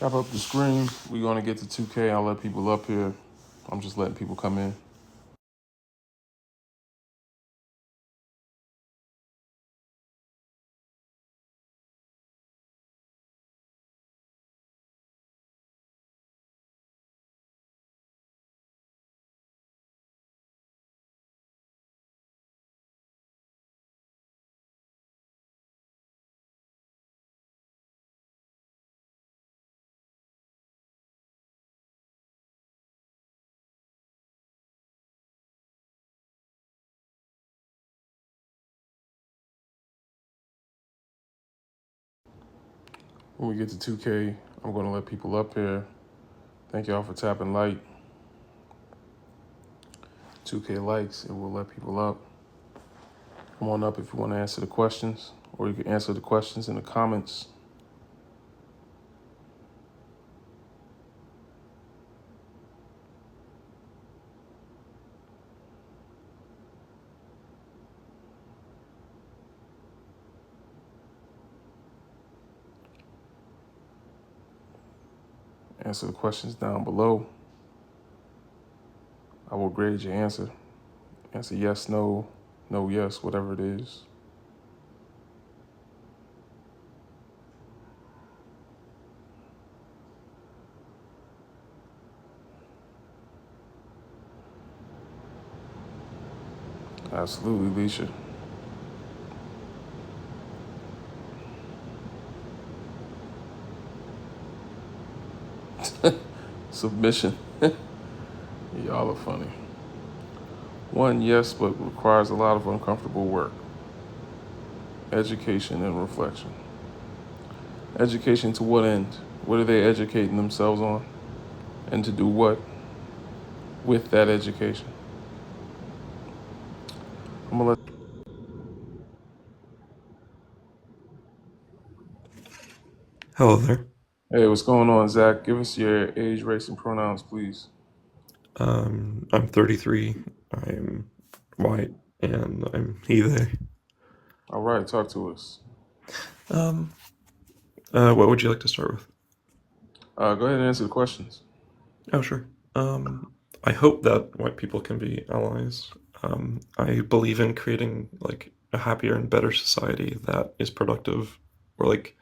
Chop up the screen. We're going to get to 2K. I'll let people up here. I'm just letting people come in. When we get to 2K, I'm going to let people up here. Thank y'all for tapping like. 2K likes, and we'll let people up. Come on up if you want to answer the questions, or you can answer the questions in the comments. Answer the questions down below. I will grade your answer. Answer yes, no, no, yes, whatever it is. Absolutely, Leisha. Submission. Y'all are funny. 1, yes, but requires a lot of uncomfortable work. Education and reflection. Education to what end? What are they educating themselves on? And to do what with that education? I'm gonna let. Hello there. Hey, what's going on, Zach? Give us your age, race, and pronouns, please. I'm 33. I'm white, and I'm he, they. All right, talk to us. What would you like to start with? Go ahead and answer the questions. Oh, sure. I hope that white people can be allies. I believe in creating like a happier and better society that is productive, or like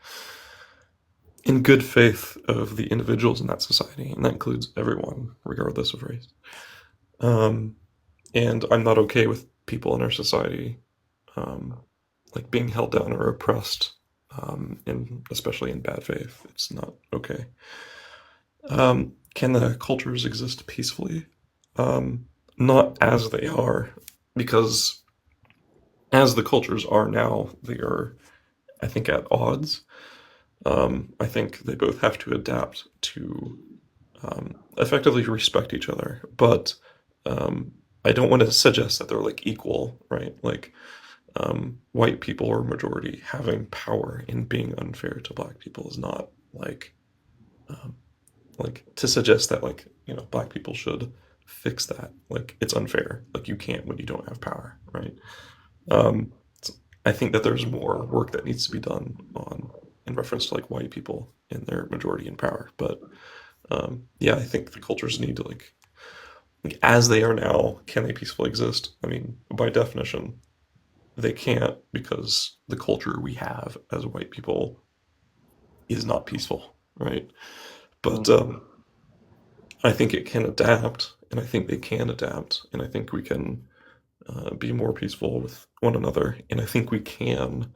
in good faith of the individuals in that society, and that includes everyone, regardless of race. And I'm not okay with people in our society like being held down or oppressed, and especially in bad faith. It's not okay. Can the cultures exist peacefully? Not as they are, because as the cultures are now, they are, I think, at odds. I think they both have to adapt to effectively respect each other, but I don't want to suggest that they're like equal, right? Like white people or majority having power in being unfair to black people is not um, like to suggest that like black people should fix that. Like it's unfair. Like you can't when you don't have power, right? Um, so I think that there's more work that needs to be done on in reference to like white people in their majority in power. But yeah, I think the cultures need to like as they are now, can they peacefully exist? I mean, by definition, they can't, because the culture we have as white people is not peaceful, right? But I think it can adapt, and I think they can adapt, and I think we can be more peaceful with one another, and I think we can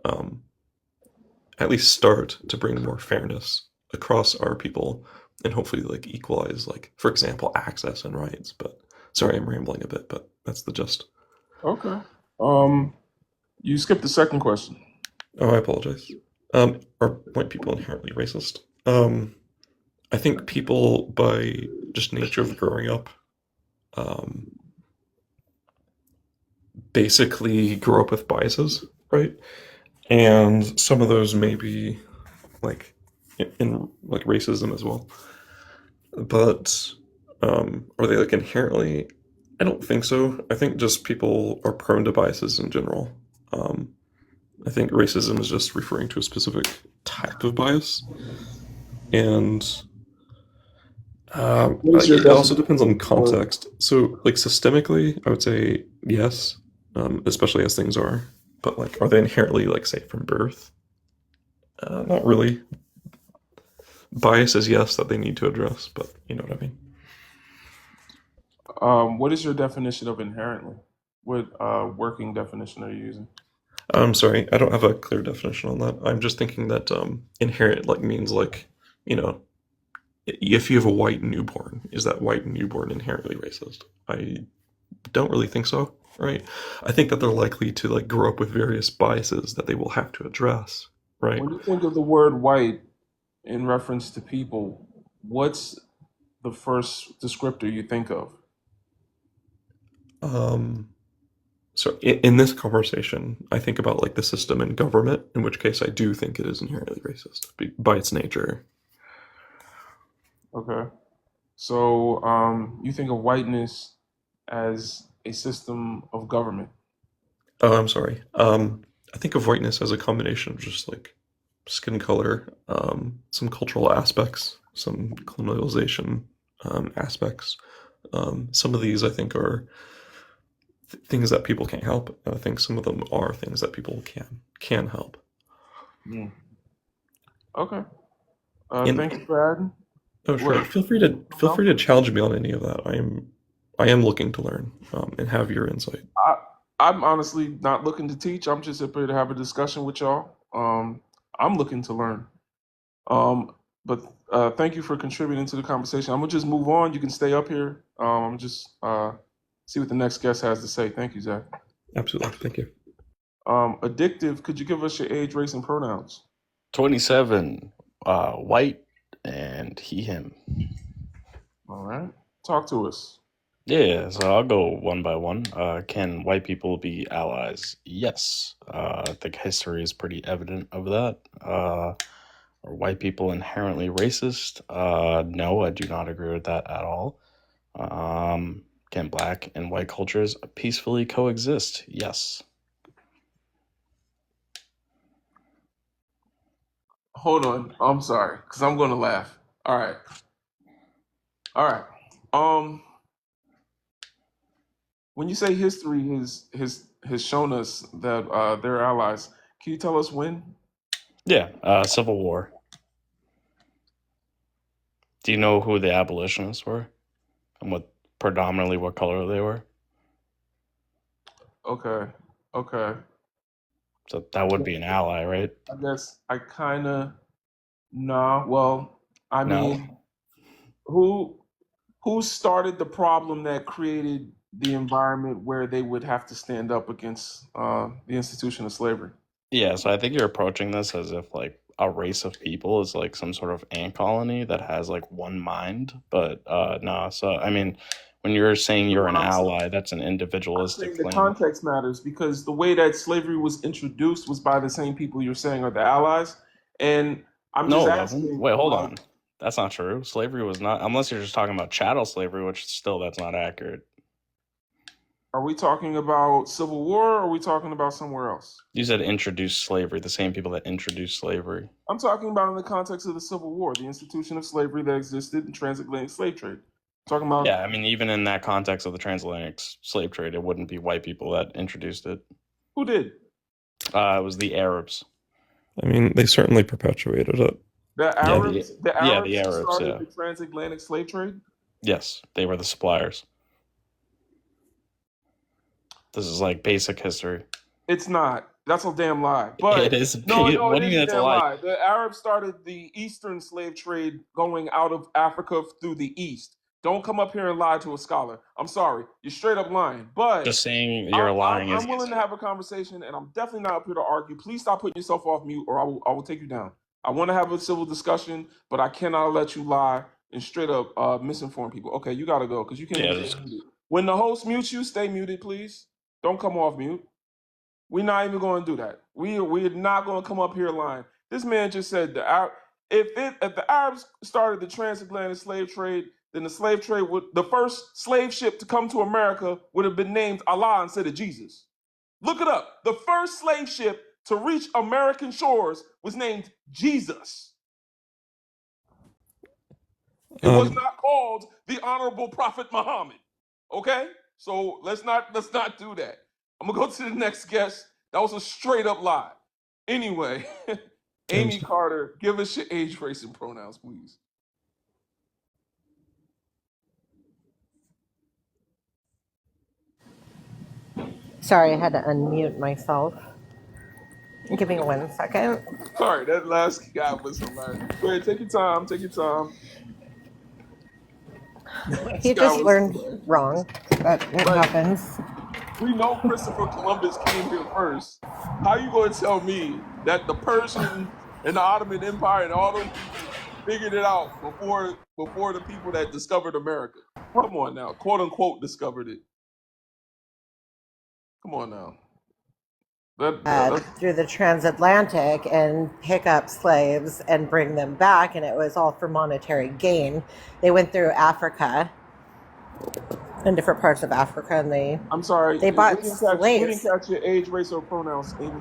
um, at least start to bring more fairness across our people, and hopefully like equalize, like for example, access and rights. But sorry, I'm rambling a bit, but that's the gist. Okay. You skipped the second question. Oh, I apologize. Are white people inherently racist? I think people, by just nature of growing up, um, basically grow up with biases, right? And some of those may be like in like racism as well. But are they like inherently? I don't think so. I think just people are prone to biases in general. I think racism is just referring to a specific type of bias. And What is your it also definition depends on of the word? context. So, like systemically, I would say yes, especially as things are. But like, are they inherently like safe from birth? Not really. Bias is yes that they need to address, but you know what I mean. What is your definition of inherently? What working definition are you using? I'm sorry, I don't have a clear definition on that. I'm just thinking that inherent like means like you know if you have a white newborn, is that white newborn inherently racist? I don't really think so, right? I think that they're likely to like grow up with various biases that they will have to address, right? When you think of the word white in reference to people, what's the first descriptor you think of? Um, so in this conversation, I think about like the system and government, in which case I do think it is inherently racist by its nature. Okay. So you think of whiteness as a system of government. Oh, I'm sorry. I think of whiteness as a combination of just like skin color, some cultural aspects, some colonialization aspects. Some of these I think are things that people can't help. And I think some of them are things that people can help. Mm. Okay. And Thank you for adding. oh, sure. What? Feel free to challenge me on any of that. I am looking to learn and have your insight. I, I'm honestly not looking to teach. I'm just up here to have a discussion with y'all. I'm looking to learn. But thank you for contributing to the conversation. I'm gonna just move on. You can stay up here. I'm just see what the next guest has to say. Thank you, Zach. Absolutely. Thank you. Addictive. Could you give us your age, race, and pronouns? 27, white, and he, him. All right. Talk to us. Yeah, so I'll go one by one. Can white people be allies? Yes. I think history is pretty evident of that. Are white people inherently racist? No, I do not agree with that at all. Can black and white cultures peacefully coexist? Yes. Hold on. I'm sorry, because I'm gonna laugh. All right. All right. Um, when you say history has shown us that they're allies, can you tell us when? Yeah, Civil War. Do you know who the abolitionists were and what color they were? Okay. Okay. So that would be an ally, right? I guess I kind of nah. Well, I No. mean, who who started the problem that created the environment where they would have to stand up against the institution of slavery? Yeah, so I think you're approaching this as if like a race of people is like some sort of ant colony that has like one mind, but no. So I mean, when you're saying No, you're an I'm saying, ally, that's an I'm individualistic saying the claim. context matters because the way that slavery was introduced was by the same people you're saying are the allies, and I'm just No, it wasn't. asking, Wait, hold like, on. That's not true. Slavery was not, unless you're just talking about chattel slavery, which still that's not accurate. are we talking about Civil War or are we talking about somewhere else? You said introduced slavery, the same people that introduced slavery. I'm talking about in the context of the Civil War, the institution of slavery that existed in transatlantic slave trade. Talking about Yeah, I mean, even in that context of the transatlantic slave trade, it wouldn't be white people that introduced it. who did? It was the Arabs. I mean, they certainly perpetuated it. The Yeah, Arabs, the the Arabs Arabs. started Yeah, the transatlantic slave trade. yes, they were the suppliers. This is like basic history. It's not. That's a damn lie. It But is. no, no, What it do you is mean a that's a damn lie? lie. The Arabs started the Eastern slave trade going out of Africa through the East. Don't come up here and lie to a scholar. I'm sorry, you're straight up lying. But Just saying I'm, you're I'm, lying is I'm willing to have a conversation, and I'm definitely not up here to argue. Please stop putting yourself off mute, or I will take you down. I want to have a civil discussion, but I cannot let you lie and straight up misinform people. Okay, you got to go because you can't yeah. even stay muted. When the host mutes you, stay muted, please. Don't come off mute. We're not even going to do that. We're not going to come up here lying. This man just said if the Arabs started the transatlantic slave trade, then the first slave ship to come to America would have been named Allah instead of Jesus. Look it up. The first slave ship to reach American shores was named Jesus. It was not called the Honorable Prophet Muhammad. Okay? So let's not do that. I'm gonna go to the next guest. That was a straight up lie. Anyway, Amy Carter, give us your age, race, and pronouns, please. Sorry, I had to unmute myself. Give me 1 second. Sorry, that last guy was hilarious. Go ahead, take your time. Take your time. He just learned wrong, but it happens. We know Christopher Columbus came here first. How you going to tell me that the Persians and the Ottoman Empire and all those people figured it out before the people that discovered America? Come on now, quote unquote discovered it. Come on now. Through the transatlantic and pick up slaves and bring them back, and it was all for monetary gain. They went through Africa and different parts of Africa, and they bought slaves. We didn't catch your age, race, or pronouns, Amy.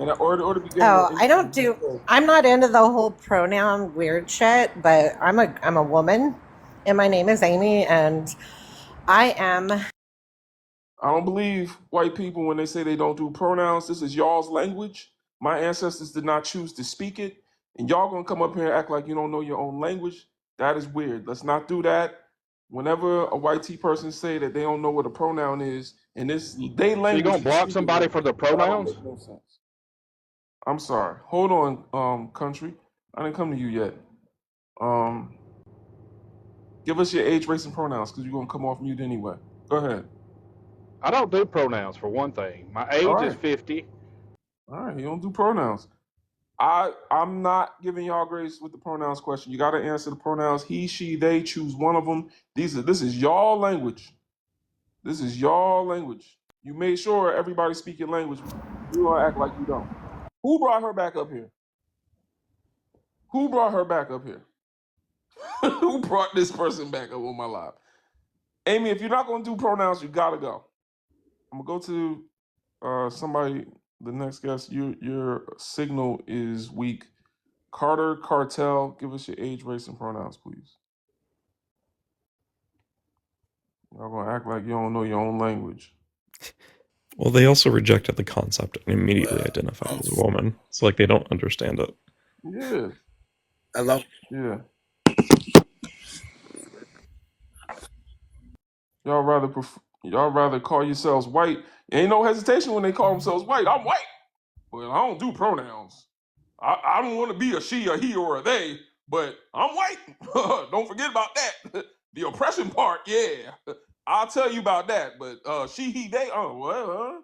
And or to begin. I'm not into the whole pronoun weird shit, but I'm a woman, and my name is Amy, and I don't believe white people when they say they don't do pronouns. This is y'all's language. My ancestors did not choose to speak it. And y'all gonna come up here and act like you don't know your own language. That is weird. Let's not do that. Whenever a white T person say that they don't know what a pronoun is, and this they language. So you gonna block somebody for the pronouns? No sense. I'm sorry. Hold on, country. I didn't come to you yet. Give us your age, race, and pronouns, because you're gonna come off mute anyway. Go ahead. I don't do pronouns for one thing. My age is 50. All right, you don't do pronouns. I'm not giving y'all grace with the pronouns question. You got to answer the pronouns he, she, they. Choose one of them. This is y'all language. This is y'all language. You made sure everybody speak your language. You don't act like you don't. Who brought her back up here? Who brought her back up here? Who brought this person back up on my live? Amy, if you're not going to do pronouns, you got to go. I'm going to go to somebody, the next guest. Your signal is weak. Carter Cartel, give us your age, race, and pronouns, please. Y'all gonna act like you don't know your own language. Well, they also rejected the concept and immediately identified as a woman. It's like they don't understand it. Yeah. Hello? Yeah. Y'all rather call yourselves white. Ain't no hesitation when they call themselves white. I'm white. Well, I don't do pronouns. I don't want to be a she, a he, or a they, but I'm white. Don't forget about that. The oppression part, yeah. I'll tell you about that. But she, he, they, what?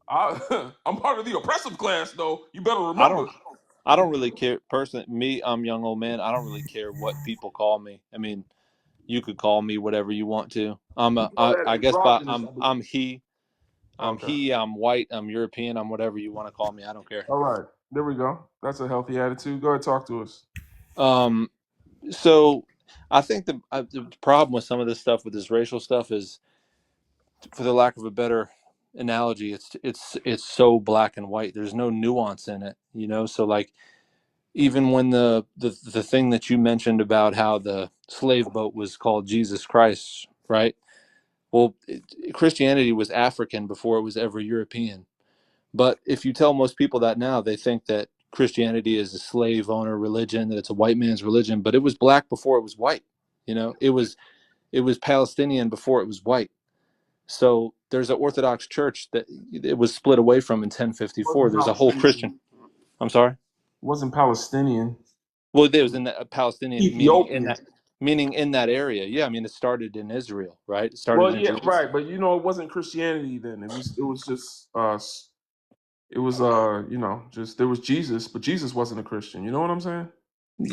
I'm part of the oppressive class, though. You better remember. I don't really care. Me, I'm young old man. I don't really care what people call me. I mean, you could call me whatever you want to. I'm he. I'm white. I'm European. I'm whatever you want to call me. I don't care. All right, there we go. That's a healthy attitude. Go ahead, talk to us. So I think the problem with some of this stuff, with this racial stuff, is, for the lack of a better analogy, it's so black and white. There's no nuance in it, you know. So like, even when the thing that you mentioned about how the slave boat was called Jesus Christ, right? Well, Christianity was African before it was ever European. But if you tell most people that now, they think that Christianity is a slave owner religion, that it's a white man's religion. But it was black before it was white. You know, it was Palestinian before it was white. So there's an Orthodox church that it was split away from in 1054. There's a whole Christian. I'm sorry? It wasn't Palestinian. Well, it was in that Palestinian, meaning in that area. Yeah, I mean, it started in Israel, right? Right, but you know, it wasn't Christianity then. It was just just there was Jesus, but Jesus wasn't a Christian. You know what I'm saying?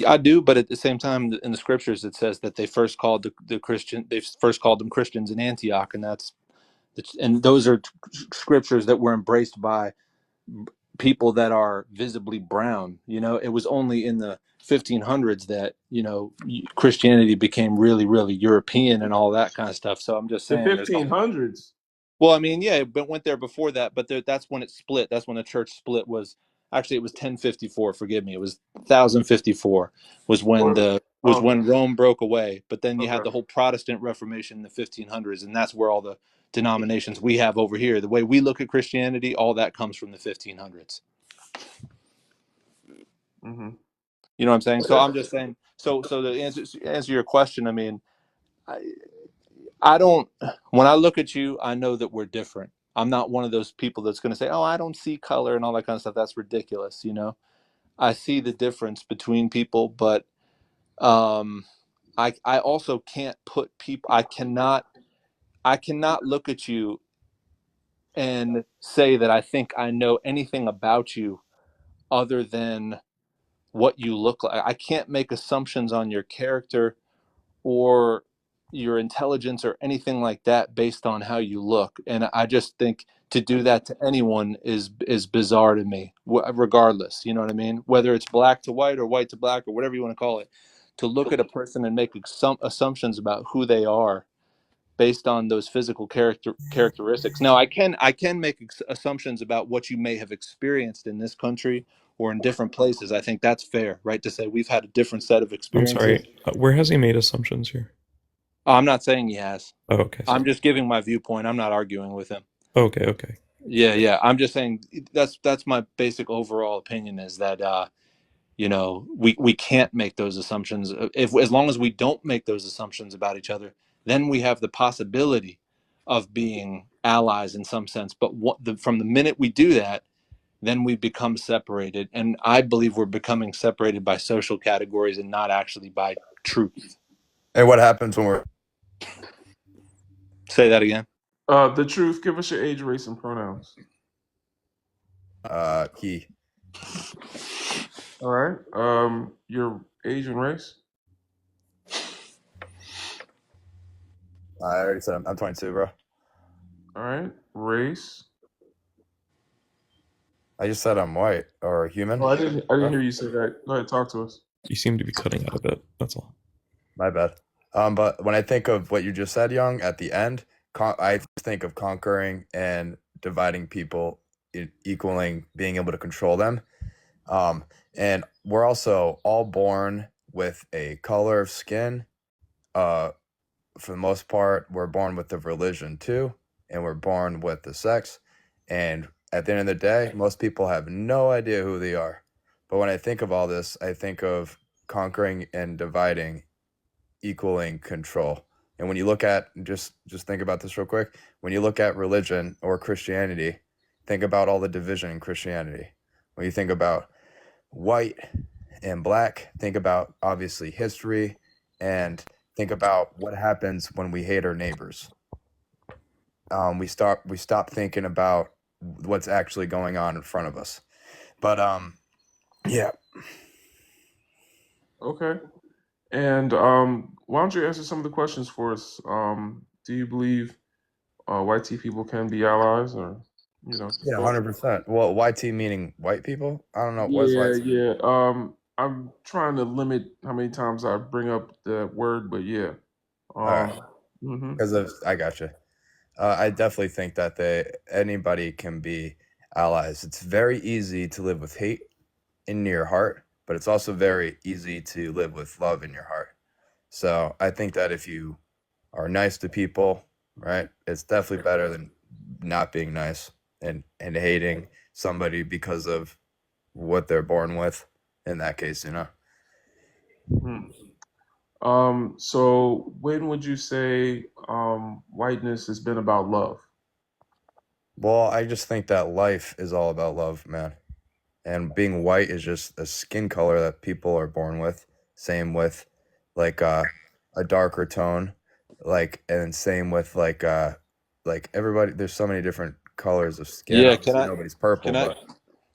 I do, but at the same time, in the scriptures, it says that they first called them Christians in Antioch, and those are scriptures that were embraced by people that are visibly brown. You know, it was only in the 1500s that, you know, Christianity became really, really European and all that kind of stuff. So I'm just saying, the 1500s. Well, I mean, yeah, it went there before that, but that's when it split. That's when the church split. It was 1054. Forgive me. It was 1054 was when was Okay. when Rome broke away. But then you had Okay. the whole Protestant Reformation in the 1500s, and that's where all the denominations we have over here, the way we look at Christianity, all that comes from the 1500s. Mm-hmm. You know what I'm saying? So I'm just saying. So to answer your question, I mean, I don't. When I look at you, I know that we're different. I'm not one of those people that's going to say, "Oh, I don't see color" and all that kind of stuff. That's ridiculous. You know, I see the difference between people, but I also can't put people. I cannot look at you and say that I think I know anything about you other than what you look like. I can't make assumptions on your character or your intelligence or anything like that based on how you look. And I just think to do that to anyone is bizarre to me, regardless. You know what I mean? Whether it's black to white or white to black or whatever you want to call it, to look at a person and make assumptions about who they are based on those physical characteristics. Now, I can make assumptions about what you may have experienced in this country or in different places. I think that's fair, right? To say we've had a different set of I'm experiences. sorry. Where has he made assumptions here? I'm not saying he has. Oh, okay. I'm Sorry. just giving my viewpoint. I'm not arguing with him. Okay. Okay. Yeah. I'm just saying that's my basic overall opinion is that we can't make those assumptions. If as long as we don't make those assumptions about each other, then we have the possibility of being allies in some sense. But from the minute we do that, then we become separated. And I believe we're becoming separated by social categories and not actually by truth. And what happens when we're Say that again. The truth. Give us your age, race, and pronouns. he? All right. Your age and race. I already said I'm 22, bro. All right. Race. I just said I'm white or human. Oh, I didn't hear you say that. Go ahead, talk to us. You seem to be cutting out a bit. That's all. My bad. But when I think of what you just said, Young, at the end, I think of conquering and dividing people, equaling being able to control them. And we're also all born with a color of skin. For the most part, we're born with the religion too, and we're born with the sex. And at the end of the day, most people have no idea who they are. But when I think of all this, I think of conquering and dividing equaling control. And when you look at just think about this real quick. When you look at religion or Christianity, think about all the division in Christianity. When you think about white and black, think about obviously history and think about what happens when we hate our neighbors. We stop thinking about what's actually going on in front of us. But yeah. Okay. And why don't you answer some of the questions for us? Do you believe white tea people can be allies, or Yeah, 100%. Well, YT meaning white people? I don't know. What's Yeah, YT? yeah. I'm trying to limit how many times I bring up the word, but yeah. All right. Mhm. Because I got you. I definitely think that anybody can be allies. It's very easy to live with hate in your heart, but it's also very easy to live with love in your heart. So I think that if you are nice to people, right, it's definitely better than not being nice and hating somebody because of what they're born with. In that case, Hmm. So when would you say whiteness has been about love? Well, I just think that life is all about love, man. And being white is just a skin color that people are born with. Same with like a darker tone, and same with like everybody. There's so many different colors of skin. Yeah, Obviously, nobody's purple, can I but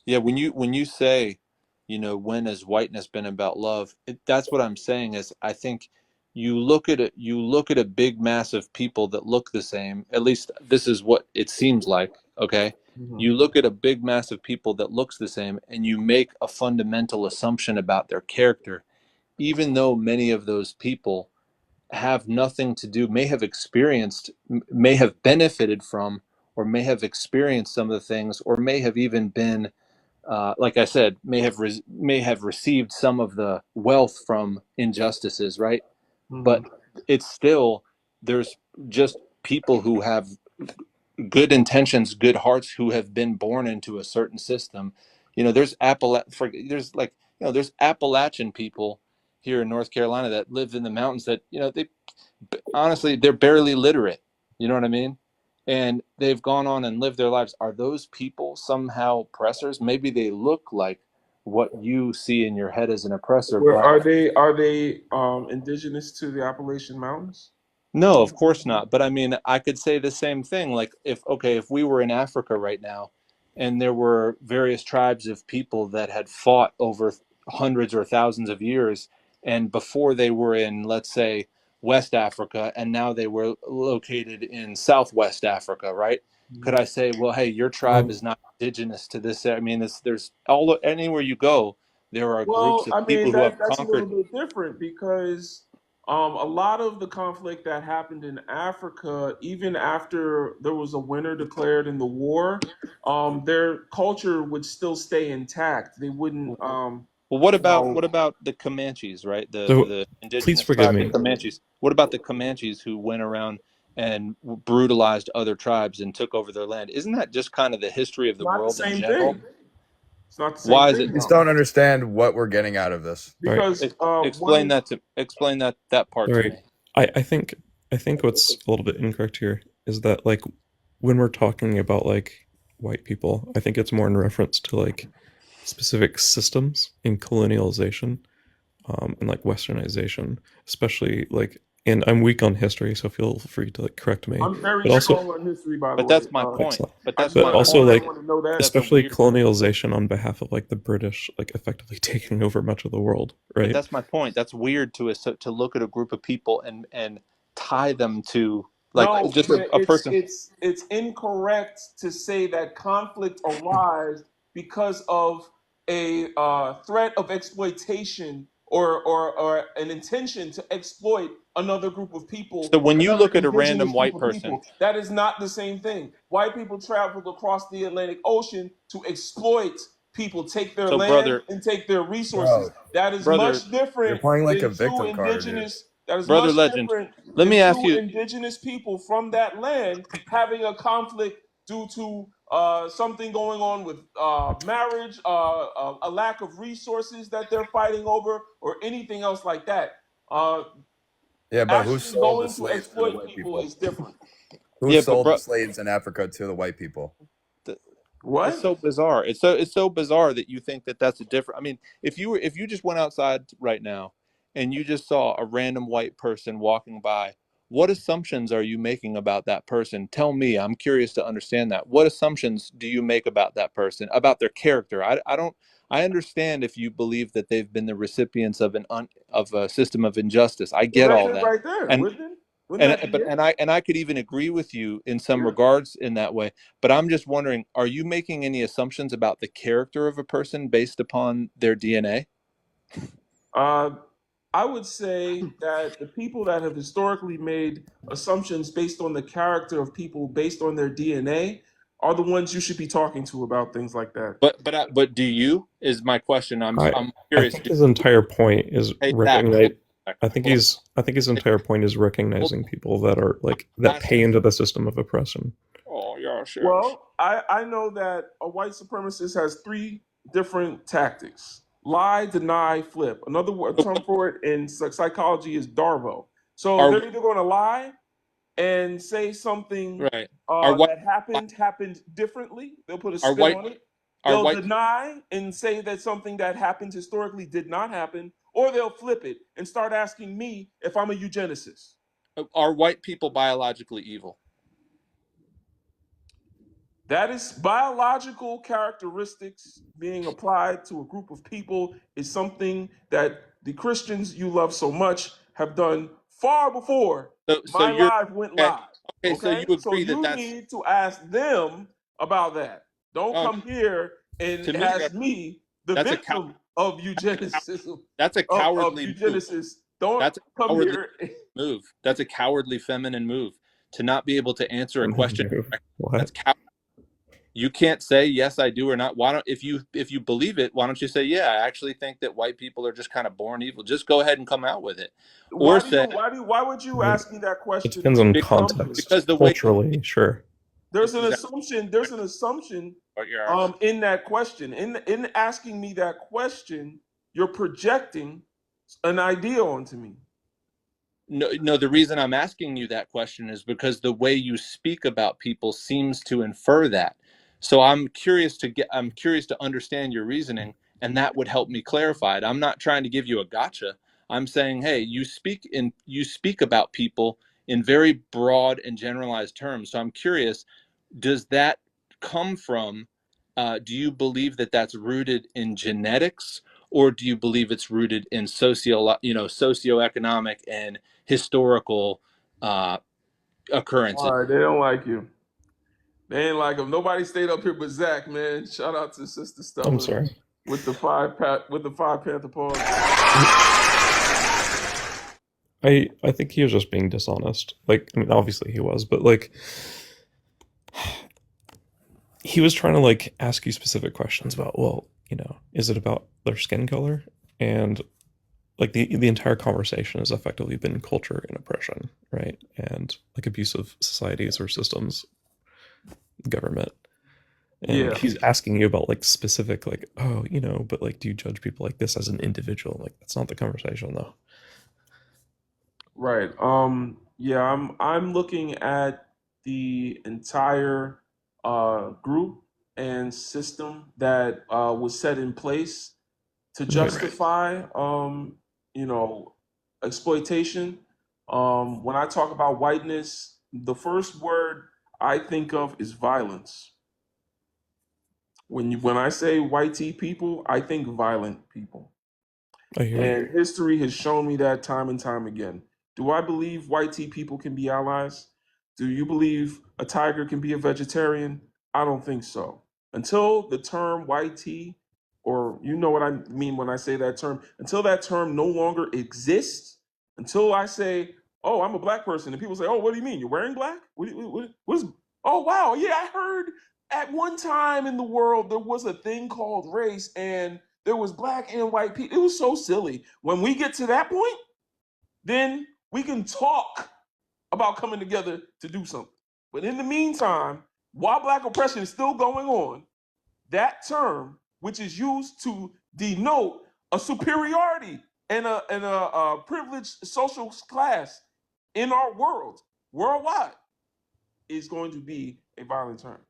yeah, when you say, when has whiteness been about love? That's what I'm saying is I think you look at a big mass of people that look the same. At least this is what it seems like, okay? Mhm. You look at a big mass of people that looks the same and you make a fundamental assumption about their character, even though many of those people have nothing to do, may have experienced, may have benefited from, or may have experienced some of the things, or may have even been like I said, may have received some of the wealth from injustices, right? But it's still, there's just people who have good intentions, good hearts, who have been born into a certain system. There's there's Appalachian people here in North Carolina that live in the mountains that, they honestly, they're barely literate. You know what I mean? And they've gone on and lived their lives. Are those people somehow oppressors? Maybe they look like what you see in your head as an oppressor, Where but are they indigenous to the Appalachian Mountains? no, of course not. But I mean, I could say the same thing. Like, if we were in Africa right now and there were various tribes of people that had fought over hundreds or thousands of years, and before they were in, let's say, West Africa, and now they were located in Southwest Africa, right? Could I say, well, hey, your tribe is not indigenous to this? I mean, there's anywhere you go, there are groups Well, of I mean people who have that's a little conquered. bit different because a lot of the conflict that happened in Africa, even after there was a winner declared in the war, their culture would still stay intact. They wouldn't, Well, you know, what about the Comanches, right? So The please indigenous forgive tribe, the me. Comanches. What about the Comanches who went around and brutalized other tribes and took over their land? Isn't that just kind of the history of it's the not the world in same general? thing. It's not the same Why is thing, it? I just John. don't understand what we're getting out of this. All right. Because Explain one, that to explain that part All to right. me. I think what's a little bit incorrect here is that like when we're talking about like white people, I think it's more in reference to like specific systems in colonialization, and like westernization, especially like, and I'm weak on history, so feel free to like correct me. I'm very But also strong on history, by the But way. that's my point. excellent. But I that's just But my want also point. like everyone to know that. That's a especially weird. colonialization on behalf of like the British like effectively taking over much of the world, But right? that's my point. That's weird to us to look at a group of people and tie them to, like, No, just a person. it's incorrect to say that conflict arises because of a threat of exploitation or an intention to exploit another group of people, So when you another look at a indigenous random group white of person, people. That is not the same thing. White people traveled across the Atlantic Ocean to exploit people, take their so land brother, and take their resources. Bro, That is brother, much you're different playing like a than true victim card here. indigenous. That is brother much legend, different let than me ask true you. indigenous people from that land having a conflict due to something going on with marriage, a lack of resources that they're fighting over, or anything else like that. Uh, Yeah, but who Actually sold the going to slaves to the exploit white people people? is different. Who Yeah, but sold the bro, slaves in Africa to the white people? it's What? so bizarre. It's so bizarre that you think that that's a different. I mean, if you just went outside right now and you just saw a random white person walking by, what assumptions are you making about that person? Tell me. I'm curious to understand that. What assumptions do you make about that person, about their character? I don't. I understand if you believe that they've been the recipients of of a system of injustice. I Well, get that's all it that, right there, and wouldn't it? Wouldn't that be but it? and I could even agree with you in some Yeah. regards in that way. But I'm just wondering, are you making any assumptions about the character of a person based upon their DNA? Uh, I would say that the people that have historically made assumptions based on the character of people, based on their DNA, are the ones you should be talking to about things like that. But do you, is my question. I I'm I curious. think his entire point is Hey Zach, hold recognize. on a I second. think Hold on. his Hey, entire point is hold recognizing people that are like on. that pay into the system of oppression. Oh yes, yes. Well, I know that a white supremacist has three different tactics: lie, deny, flip. Another term for it in psychology is Darvo. So Are they're either going to lie and say something right? Are white that happened differently. They'll put a are spin white on it. are They'll white deny and say that something that happened historically did not happen, or they'll flip it and start asking me if I'm a eugenicist. are white people biologically evil? That is biological characteristics being applied to a group of people is something that the Christians you love so much have done far before So my you're live went okay. live. Okay, so Okay? you So agree that you that's need to ask them about that. Don't uh, come here and to me ask me, the that's a victim of that's a cow- eugenicism, that's a of cowardly move. eugenicists. Don't That's a come cowardly here. move. That's a cowardly feminine move to not be able to answer a Feminine question. move. That's What? cow. You can't say yes, I do or not. Why don't if you believe it, why don't you say, yeah, I actually think that white people are just kind of born evil. Just go ahead and come out with it, or say Why would you Right. ask me that It question depends to on begin with? context. because the way Culturally, sure. There's it's an exactly assumption. There's an assumption what you're asking. in that question. In asking me that question, you're projecting an idea onto me. No, the reason I'm asking you that question is because the way you speak about people seems to infer that. So I'm curious to understand your reasoning, and that would help me clarify it. I'm not trying to give you a gotcha. I'm saying, hey, you speak about people in very broad and generalized terms. So I'm curious, does that come from, do you believe that that's rooted in genetics, or do you believe it's rooted in socioeconomic and historical occurrences? All right, they don't like you. They ain't like him. Nobody stayed up here but Zach, man. Shout out to Sister I'm Stella sorry. with the five Panther paws. I think he was just being dishonest. Like, I mean, obviously he was, but like, he was trying to like ask you specific questions about, well, is it about their skin color? And like the entire conversation has effectively been culture and oppression, right? And like abusive societies or systems, government. And like Yeah, he's asking you about like specific, like, oh, but like, do you judge people like this as an individual? Like, that's not the conversation, though. right. Yeah, I'm looking at the entire group and system that was set in place to Right. justify you know exploitation. When I talk about whiteness, the first word I think of is violence. When I say white people, I think violent people. I hear you. And history has shown me that time and time again. Do I believe white people can be allies? Do you believe a tiger can be a vegetarian? I don't think so. Until the term white tea, or you know what I mean when I say that term, until that term no longer exists, until I say, oh, I'm a black person, and people say, oh, what do you mean? You're wearing black? What is, oh, wow, yeah, I heard at one time in the world there was a thing called race, and there was black and white people. It was so silly. When we get to that point, then we can talk about coming together to do something. But in the meantime, while black oppression is still going on, that term, which is used to denote a superiority and a privileged social class in our world, worldwide, is going to be a violent term.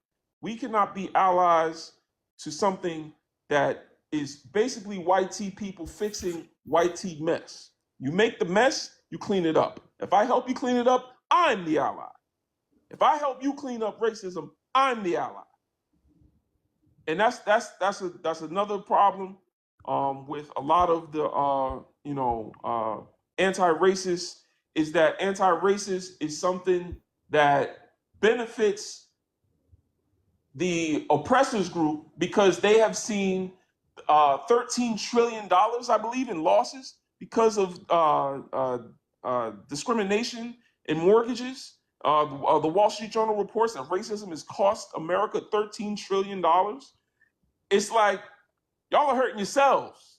We cannot be allies to something that is basically white people fixing white mess. You make the mess, you clean it up. If I help you clean it up, I'm the ally. If I help you clean up racism, I'm the ally. And that's another problem with a lot of the anti-racist, is that anti-racist is something that benefits the oppressors group because they have seen $13 trillion, I believe, in losses because of discrimination in mortgages. The Wall Street Journal reports that racism has cost America $13 trillion. It's like y'all are hurting yourselves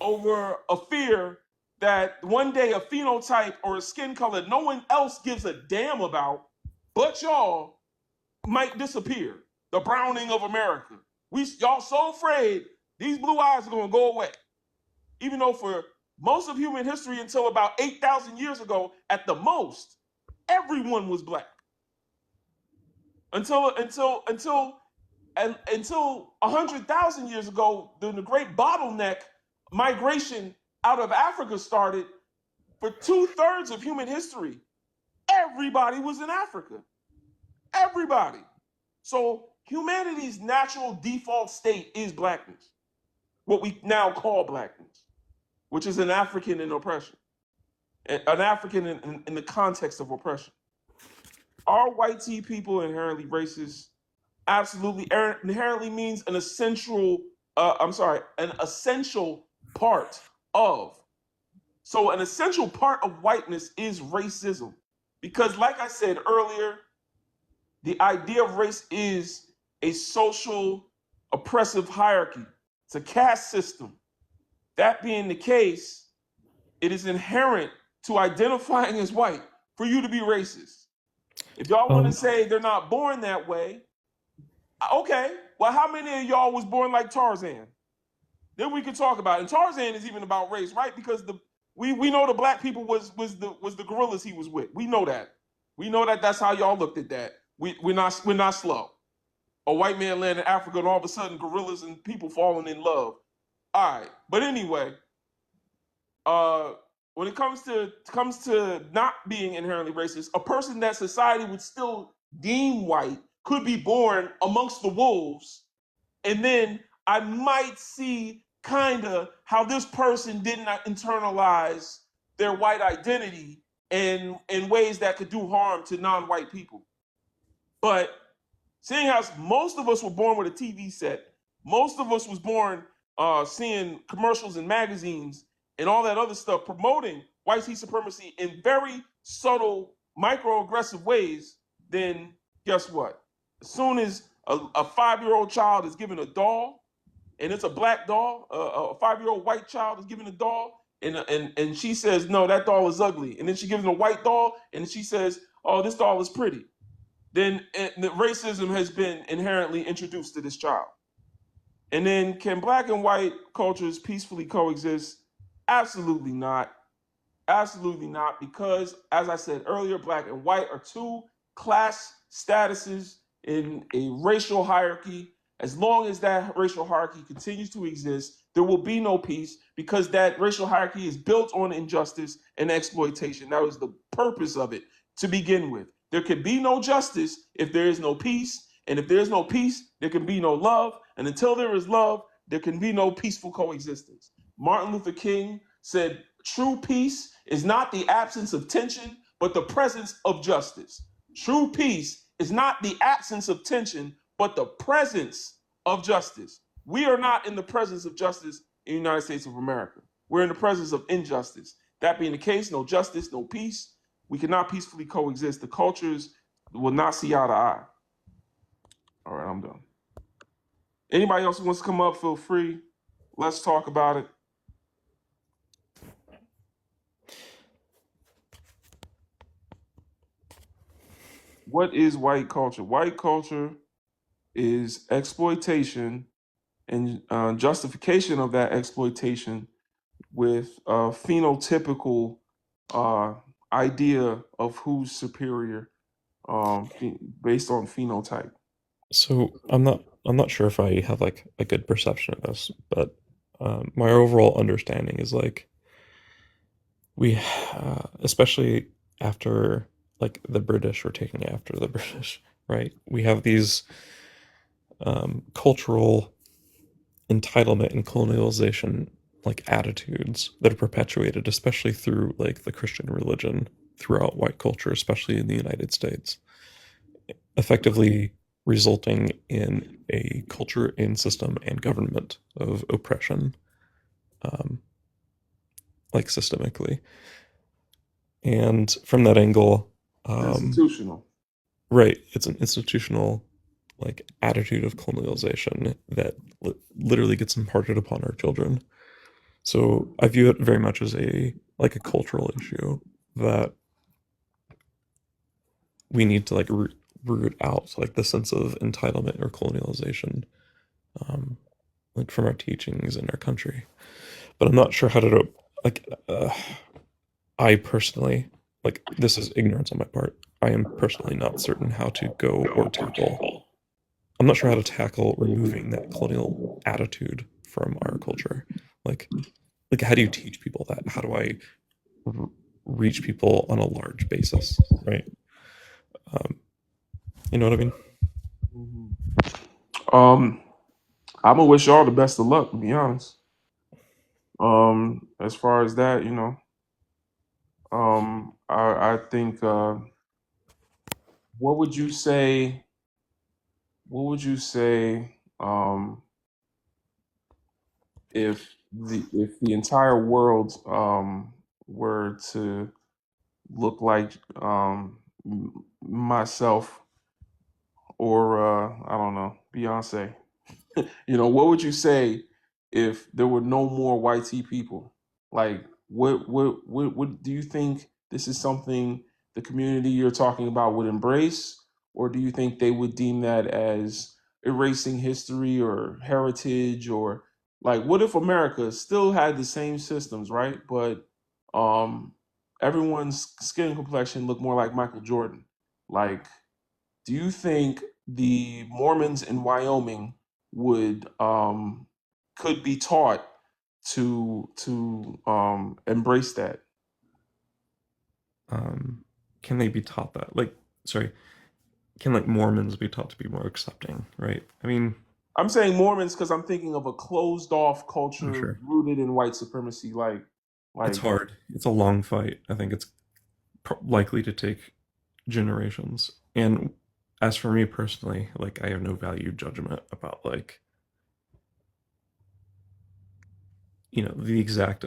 over a fear that one day a phenotype or a skin color no one else gives a damn about but y'all might disappear. The browning of America. Y'all so afraid these blue eyes are gonna go away. Even though for most of human history until about 8,000 years ago, at the most, everyone was black. Until 100,000 years ago, the great bottleneck migration out of Africa started. For 2/3 of human history, everybody was in Africa. Everybody. So humanity's natural default state is blackness, what we now call blackness, which is an African in oppression, an African in the context of oppression. Are white people inherently racist? Absolutely. Inherently means an essential. An essential part of. So an essential part of whiteness is racism, because, like I said earlier, the idea of race is a social oppressive hierarchy. It's a caste system. That being the case, it is inherent to identifying as white for you to be racist. If y'all want to say they're not born that way, okay. Well, how many of y'all was born like Tarzan? Then we could talk about it. And Tarzan is even about race, right? Because we know the black people was the gorillas he was with. We know that. We know that that's how y'all looked at that. We're not slow. A white man landed in Africa and all of a sudden gorillas and people falling in love. All right. But anyway, when it comes to not being inherently racist, a person that society would still deem white could be born amongst the wolves, and then I might see kind of how this person did not internalize their white identity in ways that could do harm to non-white people. But seeing as most of us were born with a TV set, most of us was born seeing commercials and magazines and all that other stuff promoting white supremacy in very subtle, microaggressive ways, then guess what? As soon as a 5-year-old child is given a doll, and it's a black doll, a 5-year-old white child is given a doll, and she says, no, that doll is ugly. And then she gives him a white doll, and she says, oh, this doll is pretty. Then the racism has been inherently introduced to this child. And then can black and white cultures peacefully coexist? Absolutely not. Absolutely not, because as I said earlier, black and white are two class statuses in a racial hierarchy. As long as that racial hierarchy continues to exist, there will be no peace, because that racial hierarchy is built on injustice and exploitation. That was the purpose of it to begin with. There can be no justice if there is no peace, and if there is no peace, there can be no love, and until there is love, there can be no peaceful coexistence. Martin Luther King said, true peace is not the absence of tension, but the presence of justice. True peace is not the absence of tension, but the presence of justice. We are not in the presence of justice in the United States of America. We're in the presence of injustice. That being the case, no justice, no peace. We cannot peacefully coexist. The cultures will not see eye to eye. All right, I'm done. Anybody else who wants to come up, feel free. Let's talk about it. What is white culture? White culture is exploitation and justification of that exploitation with a phenotypical idea of who's superior based on phenotype. So I'm not sure if I have like a good perception of this, but my overall understanding is like we, especially after like the British were taking after the British, right? We have these cultural entitlement and colonialization like attitudes that are perpetuated, especially through like the Christian religion throughout white culture, especially in the United States, effectively resulting in a culture and system and government of oppression, like systemically. And from that angle, Institutional. right, it's an institutional like attitude of colonialization that literally gets imparted upon our children. So I view it very much as a like a cultural issue that we need to like root out like the sense of entitlement or colonialization, like from our teachings in our country. But I'm not sure how to like. I personally, like, this is ignorance on my part. I am personally not certain how to go or tackle. I'm not sure how to tackle removing that colonial attitude from our culture. Like how do you teach people that? How do I reach people on a large basis, right? You know what I mean? I'm gonna wish y'all the best of luck, to be honest. As far as that, you know, I think what would you say? What would you say if the entire world were to look like myself or I don't know, Beyonce. What would you say if there were no more white tea people? Like, what do you think this is something the community you're talking about would embrace, or do you think they would deem that as erasing history or heritage, or like, what if America still had the same systems, right? But um, everyone's skin complexion looked more like Michael Jordan. Like, do you think the Mormons in Wyoming would could be taught to embrace that? Can they be taught that? Like, sorry, can like Mormons be taught to be more accepting, right? I mean, I'm saying Mormons because I'm thinking of a closed off I'm culture sure rooted in white supremacy. it's Like hard. It's a long fight. I think it's likely to take generations. And as for me personally, like I have no value judgment about like the exact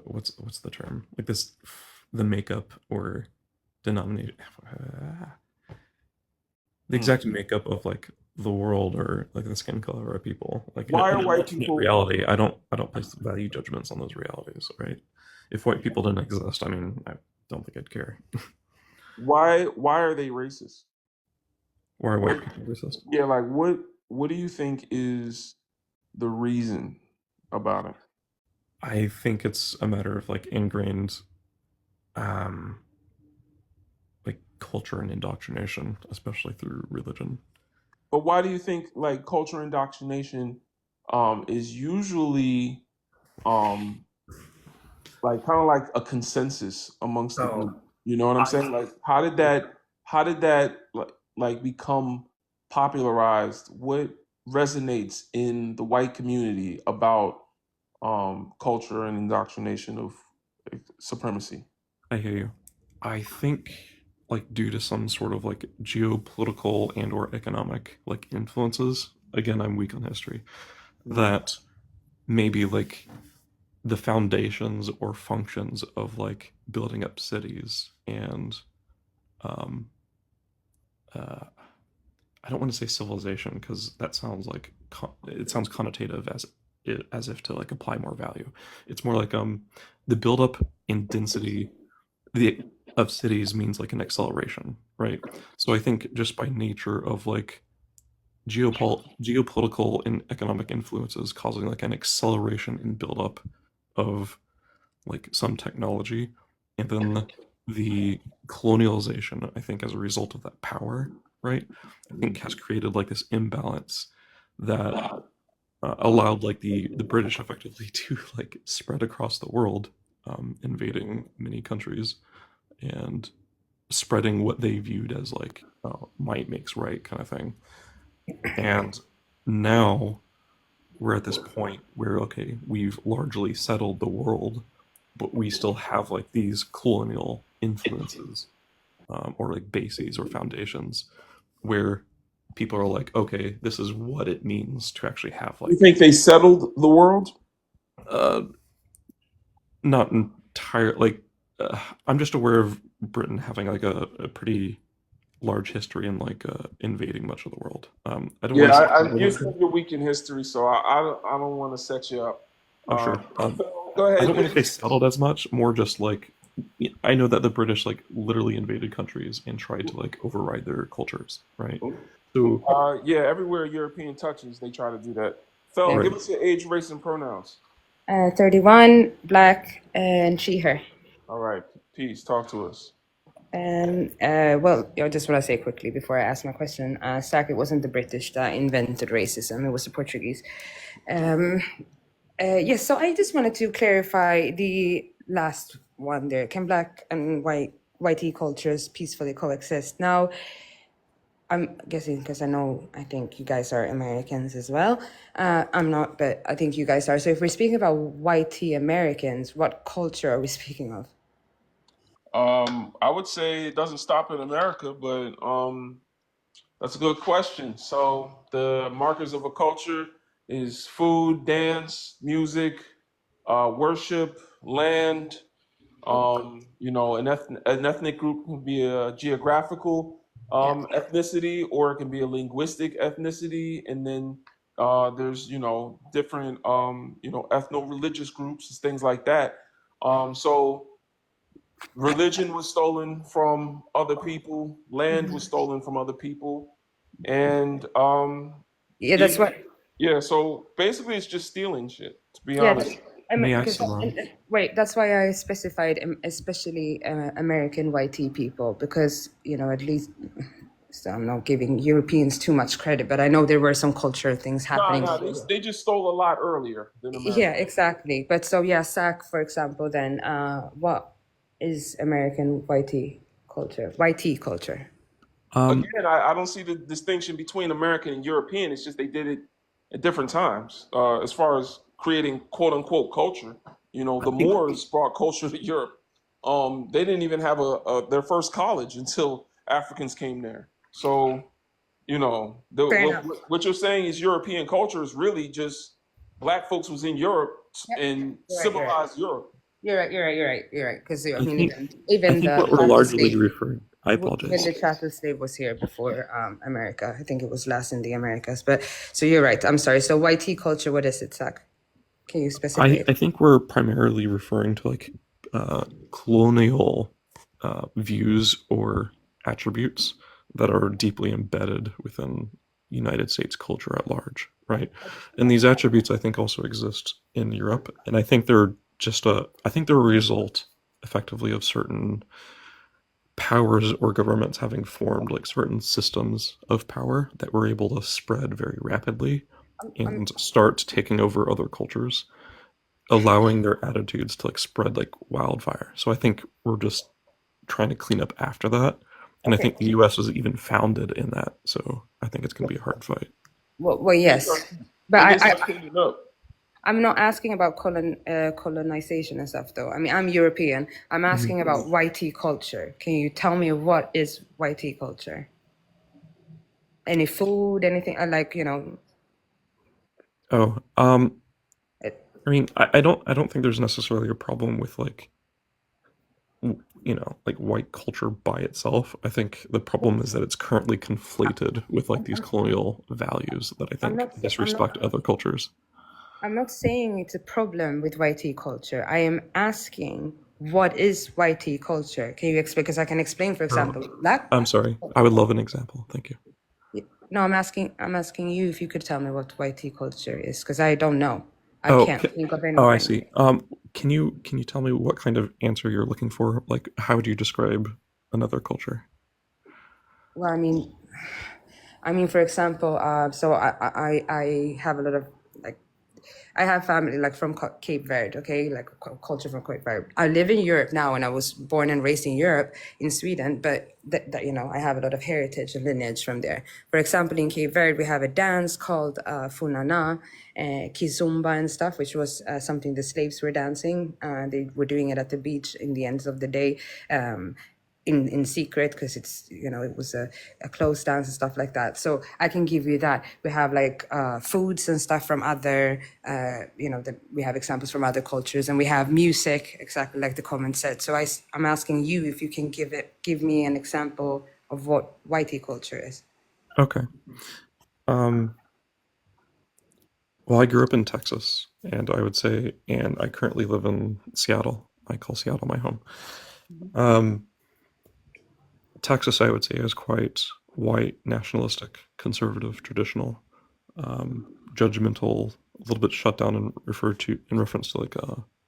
what's the term, like this, the makeup or denomination, the hmm. exact makeup of like the world or like the skin color of people, like in Why an are white ultimate people reality. I don't place value judgments on those realities, right? If white people didn't exist, I mean, I don't think I'd care. why are they racist? Why are white What, people racist? yeah, like what do you think is the reason about it? I think it's a matter of like ingrained um like culture and indoctrination, especially through religion. But why do you think like cultural indoctrination is usually um like kind of like a consensus amongst the So group? You know what I'm I saying? Like how did that like become popularized? What resonates in the white community about culture and indoctrination of supremacy? I hear you. I think like due to some sort of like geopolitical and or economic like influences, again I'm weak on history, Mm. that maybe like the foundations or functions of like building up cities and um uh I don't want to say civilization because that sounds like it sounds connotative as if to like apply more value. It's more like the buildup in density the of cities means like an acceleration, right? So I think just by nature of like geopolitical and economic influences causing like an acceleration in buildup of like some technology, and then the colonialization, I think, as a result of that power, right? I think has created like this imbalance that allowed like the British effectively to like spread across the world, invading many countries and spreading what they viewed as like might makes right kind of thing. And now we're at this point where okay, we've largely settled the world, but we still have like these colonial influences, or like bases or foundations where people are like, okay, this is what it means to actually have You like think they settled the world? uh, not entire like I'm just aware of Britain having like a pretty large history in like invading much of the world. I don't Yeah, want to say you said you're weak in history, so I don't want to set you up. oh sure. Go I ahead. don't want to say settled as much, more just like I know that the British like literally invaded countries and tried to like override their cultures, right? So Yeah, everywhere European touches, they try to do that. Fel, right. give us your age, race, and pronouns. 31, black, and she, her. All right, peace. Talk to us. And well, I just want to say quickly before I ask my question, Stark, it wasn't the British that invented racism; it was the Portuguese. Yes, so I just wanted to clarify the last one there. Can black and whitey cultures peacefully coexist? Now, I'm guessing because I think you guys are Americans as well. I'm not, but I think you guys are. So if we're speaking about whitey Americans, what culture are we speaking of? I would say it doesn't stop in America, but that's a good question. So the markers of a culture is food, dance, music, worship, land. An ethnic group can be geographical. Yeah. ethnicity, or it can be a linguistic ethnicity, and then there's different ethno-religious groups and things like that. So religion was stolen from other people, land was stolen from other people, and Yeah, that's even what. yeah. So basically, it's just stealing shit. To be Yeah, honest. I mean, May I because summarize? wait, that's why I specified especially American white people, because at least, so I'm not giving Europeans too much credit, but I know there were some cultural things No, happening. no, they just stole a lot earlier than Yeah, America. exactly. But so yeah, SAC, for example, then what is American whitey culture? Whitey culture. Um, Again, I don't see the distinction between American and European. It's just they did it at different times. As far as creating quote unquote culture, I the think Moors brought culture to Europe. They didn't even have their first college until Africans came there. So, Fair enough. what you're saying is European culture is really just black folks was in Europe Yep. and You're right. You're right. civilized Europe. You're right. You're right. You're right. You're right. Because I I mean, think even what the we're chattel largely slave, referring. I even apologize. the chattel slave was here before America. I think it was last in the Americas. But so you're right. I'm sorry. So whitey culture, what is it, Zach? Can you specify I it? think we're primarily referring to like colonial views or attributes that are deeply embedded within United States culture at large, right? And these attributes, I think, also exist in Europe, and I think they're a result, effectively, of certain powers or governments having formed like certain systems of power that were able to spread very rapidly I'm and start taking over other cultures, allowing their attitudes to like spread like wildfire. So I think we're just trying to clean up after that. And I okay. think the US was even founded in that. So I think it's going to be a hard fight. Well, They yes, start, but they start cleaning up. I'm not asking about colonization and stuff, though. I mean, I'm European. I'm asking about whitey culture. Can you tell me what is whitey culture? Any food, anything? I like, Oh, it, I mean, I don't think there's necessarily a problem with like like white culture by itself. I think the problem is that it's currently conflated with like these colonial values that I I'm think not. disrespect other cultures. I'm not saying it's a problem with whitey culture. I am asking what is whitey culture. Can you explain? Because I can explain, for example, black. I'm sorry. I would love an example. Thank you. No, I'm asking. I'm asking you if you could tell me what whitey culture is, because I don't know. I Oh, can't think of oh, I anything. see. Can you tell me what kind of answer you're looking for? Like, how would you describe another culture? Well, I mean, for example, so I have a lot of like, I have family like from Cape Verde, okay, like culture from Cape Verde. I live in Europe now, and I was born and raised in Europe, in Sweden, but I have a lot of heritage and lineage from there. For example, in Cape Verde, we have a dance called Funana, Kizumba and stuff, which was something the slaves were dancing. They were doing it at the beach in the ends of the day. In secret, because it's it was a closed dance and stuff like that. So I can give you that. We have like foods and stuff from other we have examples from other cultures, and we have music, exactly like the comment said. So I'm asking you if you can give me an example of what whitey culture is. Okay. Well, I grew up in Texas, and I would say, and I currently live in Seattle. I call Seattle my home. Texas, I would say, is quite white, nationalistic, conservative, traditional, judgmental, a little bit shut down and referred to in reference to like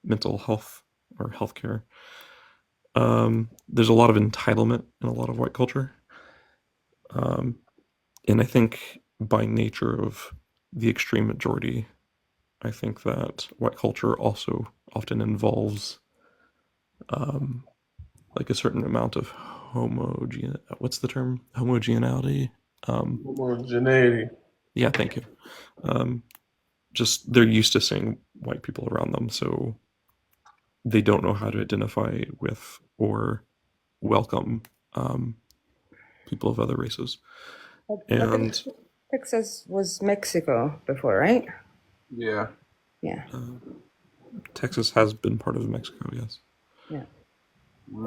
mental health or healthcare. There's a lot of entitlement in a lot of white culture, and I think by nature of the extreme majority, I think that white culture also often involves like a certain amount of what's the term? Homogeneity. Homogeneity. Yeah, thank you. Just they're used to seeing white people around them, so they don't know how to identify with or welcome people of other races. And Texas was Mexico before, right? Yeah. Yeah. Texas has been part of Mexico, yes. Yeah.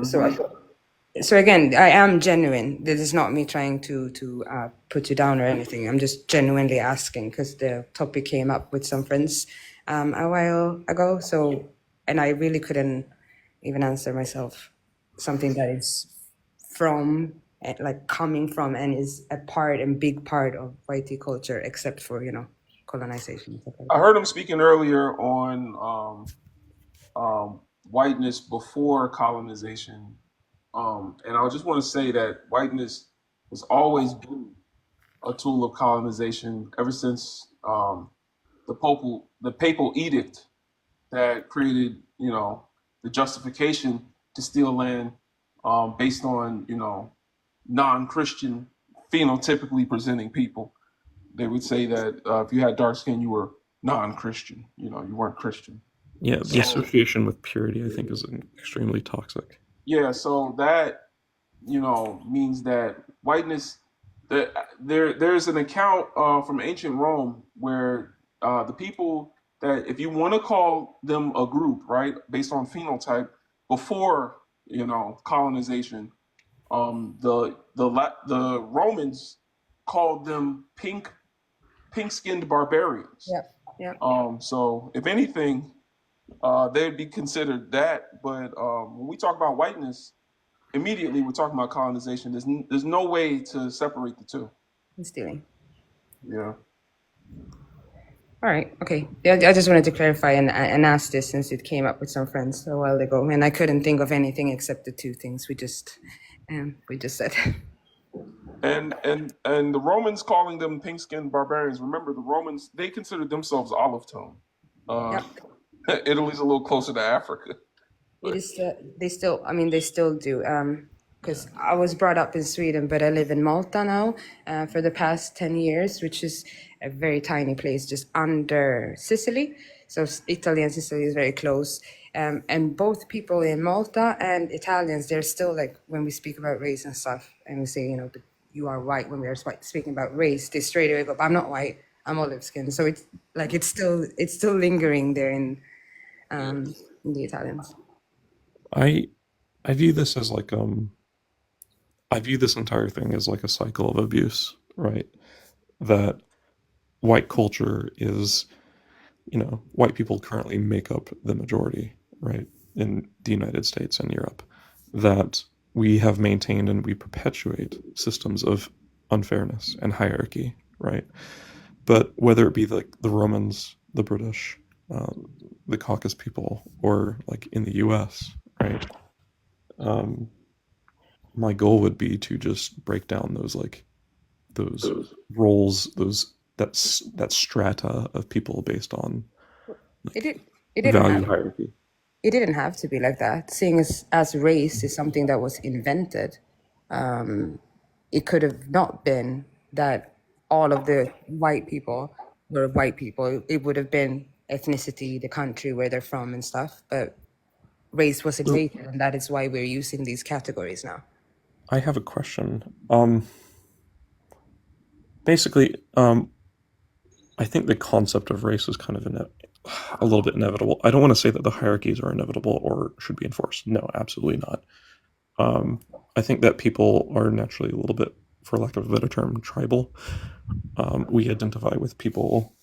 So Hmm. So again, I am genuine. This is not me trying to put you down or anything. I'm just genuinely asking because the topic came up with some friends a while ago. So, and I really couldn't even answer myself something that is from like coming from and is a part and big part of whitey culture, except for colonization and stuff like I that. heard him speaking earlier on whiteness before colonization. And I just want to say that whiteness has always been a tool of colonization ever since the papal edict that created, the justification to steal land based on, non-Christian phenotypically presenting people. They would say that if you had dark skin, you were non-Christian. You weren't Christian. Yeah, the So association with purity, I think, is extremely toxic. yeah, so that means that whiteness. There's an account from ancient Rome where the people that, if you want to call them a group, right, based on phenotype, before colonization, the Romans called them pink-skinned barbarians. Yeah, yeah. So if anything, they'd be considered that. But when we talk about whiteness, immediately we're talking about colonization. There's no way to separate the two. I'm stealing. Yeah. All right. Okay. Yeah, I just wanted to clarify and ask this since it came up with some friends a while ago, and I couldn't think of anything except the two things we just said. And the Romans calling them pink-skinned barbarians. Remember, the Romans, they considered themselves olive tone. Yeah. Italy's a little closer to Africa. It is. They still do. Because I was brought up in Sweden, but I live in Malta now for the past 10 years, which is a very tiny place just under Sicily. So Italy and Sicily is very close. And both people in Malta and Italians, they're still like, when we speak about race and stuff, and we say, but you are white, when we are speaking about race, they straight away go, I'm not white, I'm olive skinned. So it's like, it's still lingering there in the Italians. I view this as like I view this entire thing as like a cycle of abuse, right? That white culture is, white people currently make up the majority, right, in the United States and Europe. That we have maintained and we perpetuate systems of unfairness and hierarchy, right? But whether it be like the Romans, the British, the Caucasus people, or like in the U.S., right? My goal would be to just break down those roles, that strata of people based on It didn't value have hierarchy. it didn't have to be like that. Seeing as race is something that was invented, it could have not been that all of the white people were white people. It would have been ethnicity, the country where they're from and stuff. But race was So invented, and that is why we're using these categories now. I have a question. Basically, I think the concept of race is kind of a little bit inevitable. I don't want to say that the hierarchies are inevitable or should be enforced. No, absolutely not. I think that people are naturally a little bit, for lack of a better term, tribal. We identify with people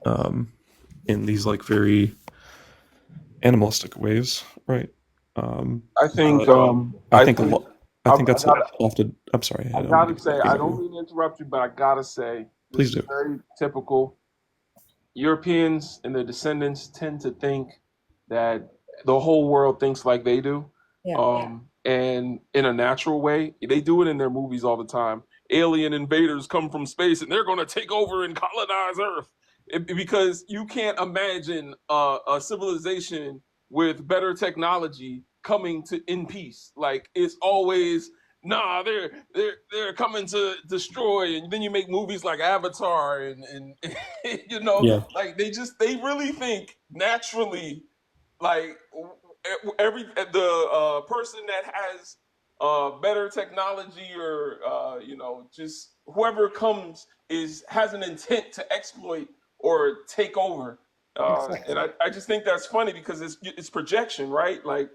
in these like very animalistic ways, right? I think I think that's often. I'm sorry. I gotta say, I don't mean to interrupt you, but I gotta say, Please this do. is very typical. Europeans and their descendants tend to think that the whole world thinks like they do. Yeah. And in a natural way, they do it in their movies all the time. Alien invaders come from space and they're going to take over and colonize Earth. Because you can't imagine a civilization with better technology coming to in peace. Like it's always, nah, they're coming to destroy. And then you make movies like Avatar and Yeah. like they really think naturally, like every the person that has better technology or just whoever comes has an intent to exploit or take over. Exactly. And I just think that's funny because it's projection, right? Like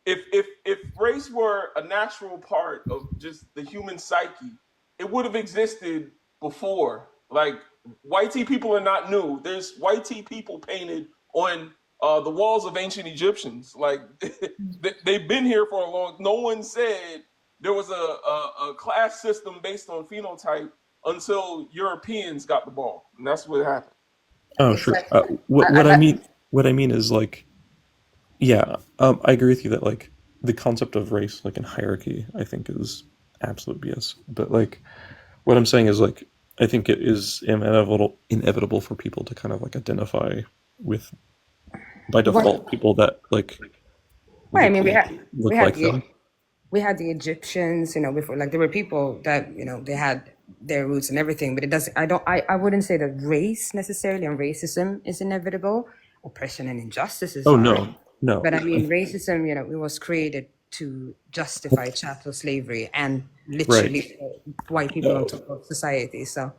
if race were a natural part of just the human psyche, it would have existed before. Like white tea people are not new. There's white tea people painted on the walls of ancient Egyptians. Like they've been here for a long. No one said there was a class system based on phenotype until Europeans got the ball, and that's what happened. Oh, sure. Exactly. What I mean is like, yeah, I agree with you that like the concept of race, like in hierarchy, I think is absolute BS. But like, what I'm saying is like, I think it is inevitable for people to kind of like identify with, by default, people that like Well, I mean, we look had like the them. we had the Egyptians, you know, before. Like there were people that, you know, they had their roots and everything, but it doesn't. I wouldn't say that race necessarily and racism is inevitable. Oppression and injustices Oh are, no, but I mean, racism, you know, it was created to justify chattel slavery and right. literally white people on top of society. So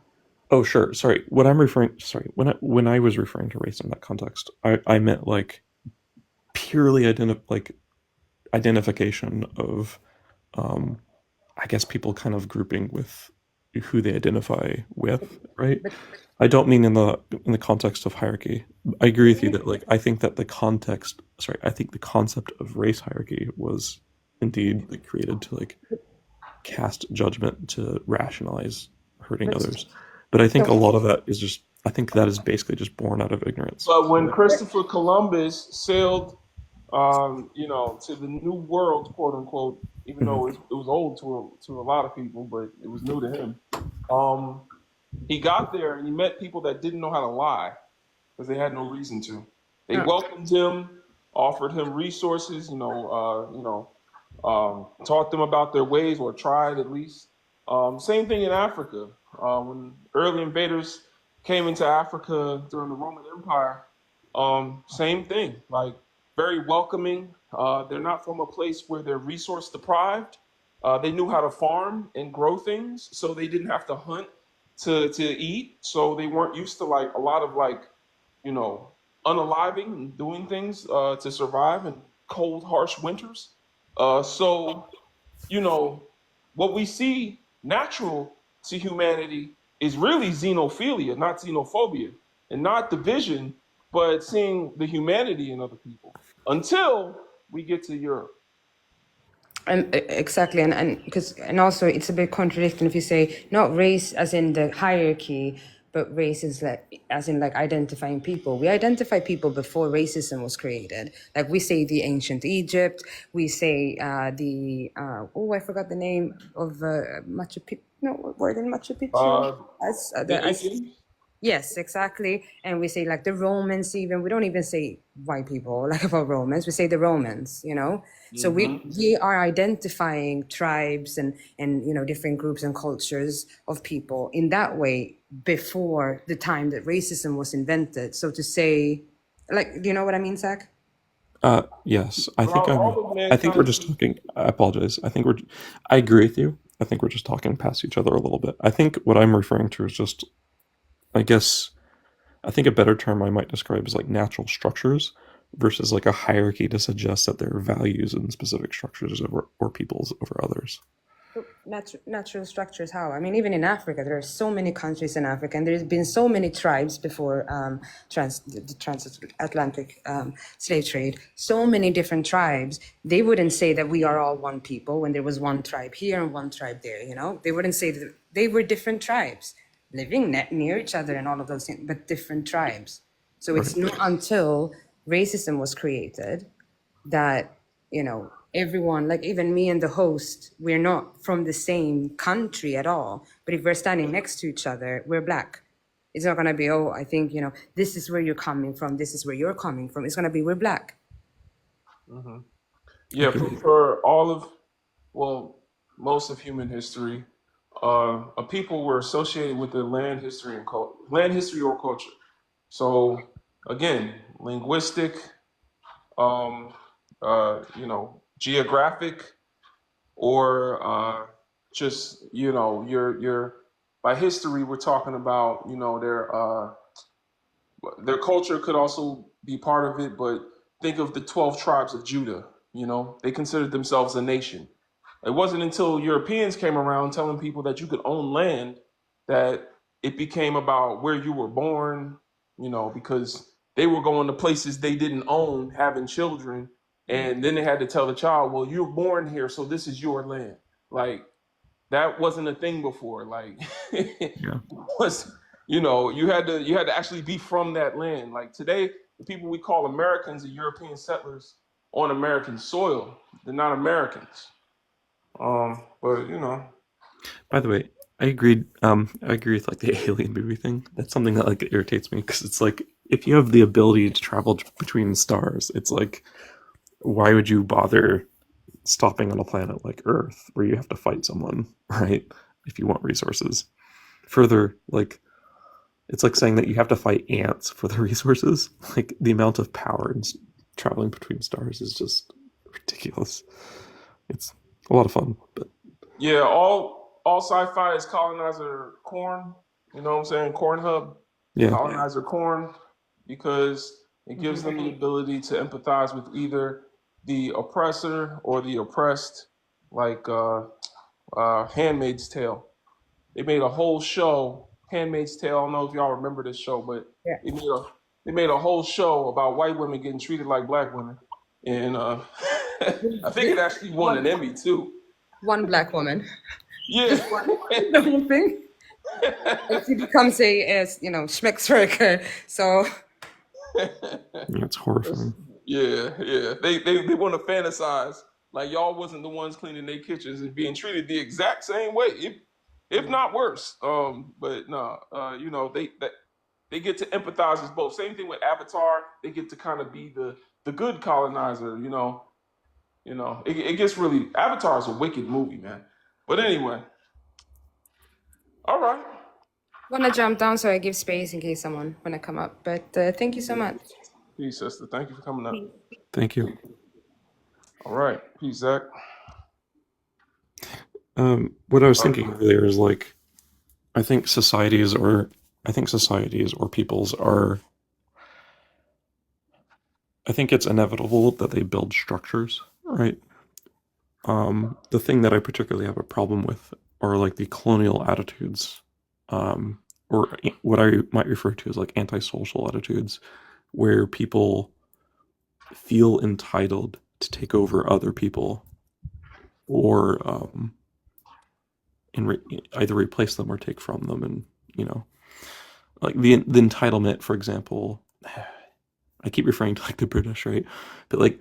Oh, sure. Sorry. When I was referring to race in that context, I meant like purely identification of, um, I guess people kind of grouping with who they identify with, right? but I don't mean in the context of hierarchy. I agree with you that like I think that I think the concept of race hierarchy was indeed like created to like cast judgment to rationalize hurting but others. But I think a so lot of that is just I think that is basically just born out of ignorance. But when Right? Christopher Columbus sailed, to the New World, quote unquote, even Mhm. though it was old to a lot of people, but it was new to him. Um, he got there and he met people that didn't know how to lie because they had no reason to. They uh, welcomed him, offered him resources, taught them about their ways or tried at least. Same thing in Africa. When early invaders came into Africa during the Roman Empire, same thing. Like very welcoming. They're not from a place where they're resource deprived. They knew how to farm and grow things, so they didn't have to hunt to eat. So they weren't used to like a lot of like you know, unaliving and doing things to survive in cold, harsh winters. So, you know, what we see natural to humanity is really xenophilia, not xenophobia, and not division, but seeing the humanity in other people until we get to Europe. and exactly, and because and also it's a bit contradicting if you say not race as in the hierarchy, but race is like as in like identifying people. We identify people before racism was created. Like we say the ancient Egypt, we say the I forgot the name of Machu Picchu. No, where in Machu Picchu? Uh, the As Indians, Yes, exactly. And we say like the Romans, even we don't even say white people like about Romans. We say the Romans, you know. So we are identifying tribes and you know different groups and cultures of people in that way before the time that racism was invented. So to say, like, do you know what I mean, Zach? Yes, throughout all of I think we're mankind's just talking. I apologize. I agree with you. I think we're just talking past each other a little bit. I think what I'm referring to is just, I guess, I think a better term I might describe is like natural structures versus like a hierarchy to suggest that there are values in specific structures over or peoples over others. Natural structures, how? I mean, even in Africa, there are so many countries in Africa, and there's been so many tribes before the transatlantic slave trade. So many different tribes. They wouldn't say that we are all one people when there was one tribe here and one tribe there. You know, they wouldn't say that they were different tribes living near each other and all of those things, but different tribes. So it's Right. not until racism was created that, you know, everyone, like even me and the host, we're not from the same country at all. But if we're standing next to each other, we're black. It's not gonna be, oh, I think, you know, this is where you're coming from, this is where you're coming from. It's gonna be, we're black. yeah, for all of most of human history, a people were associated with the land history or culture. So again, linguistic, geographic, or just your by history we're talking about their culture could also be part of it, but think of the 12 tribes of Judah. You know, they considered themselves a nation. It wasn't until Europeans came around telling people that you could own land that it became about where you were born, you know, because they were going to places they didn't own, having children, and then they had to tell the child, well, you're born here, so this is your land. Like, that wasn't a thing before. Like, Yeah. was, you know, you had to actually be from that land. Like today, the people we call Americans are European settlers on American soil. They're not Americans. But you know, By the way, I agreed. I agree with like the alien movie thing. That's something that like irritates me because it's like if you have the ability to travel between stars, it's like why would you bother stopping on a planet like Earth where you have to fight someone, right? If you want resources. Further, like it's like saying that you have to fight ants for the resources. Like the amount of power in traveling between stars is just ridiculous. It's a lot of fun, but yeah, all sci-fi is colonizer corn. You know what I'm saying? Corn hub, yeah, colonizer corn, because it gives them the ability to empathize with either the oppressor or the oppressed, like Handmaid's Tale. They made a whole show, Handmaid's Tale. I don't know if y'all remember this show, but Yeah. they made a whole show about white women getting treated like black women, and I think it actually won an Emmy too. One black woman. Yeah, The whole thing. And she becomes Schmeckswerker. So it's horrifying. yeah. They want to fantasize like y'all wasn't the ones cleaning their kitchens and being treated the exact same way, if not worse. But no, you know they get to empathize as both. Same thing with Avatar. They get to kind of be the good colonizer. It gets really. Avatar is a wicked movie, man. But anyway, all right. want to jump down so I give space in case someone want to come up. But thank you so much. Peace, sister. Thank you for coming up. Thank you. All right. Peace, Zach. What I was thinking earlier is like, I think societies or peoples are. I think it's inevitable that they build structures, right? The thing that I particularly have a problem with are like the colonial attitudes, or what I might refer to as like antisocial attitudes, where people feel entitled to take over other people, or either replace them or take from them, and like the entitlement, for example. I keep referring to like the British, right? But like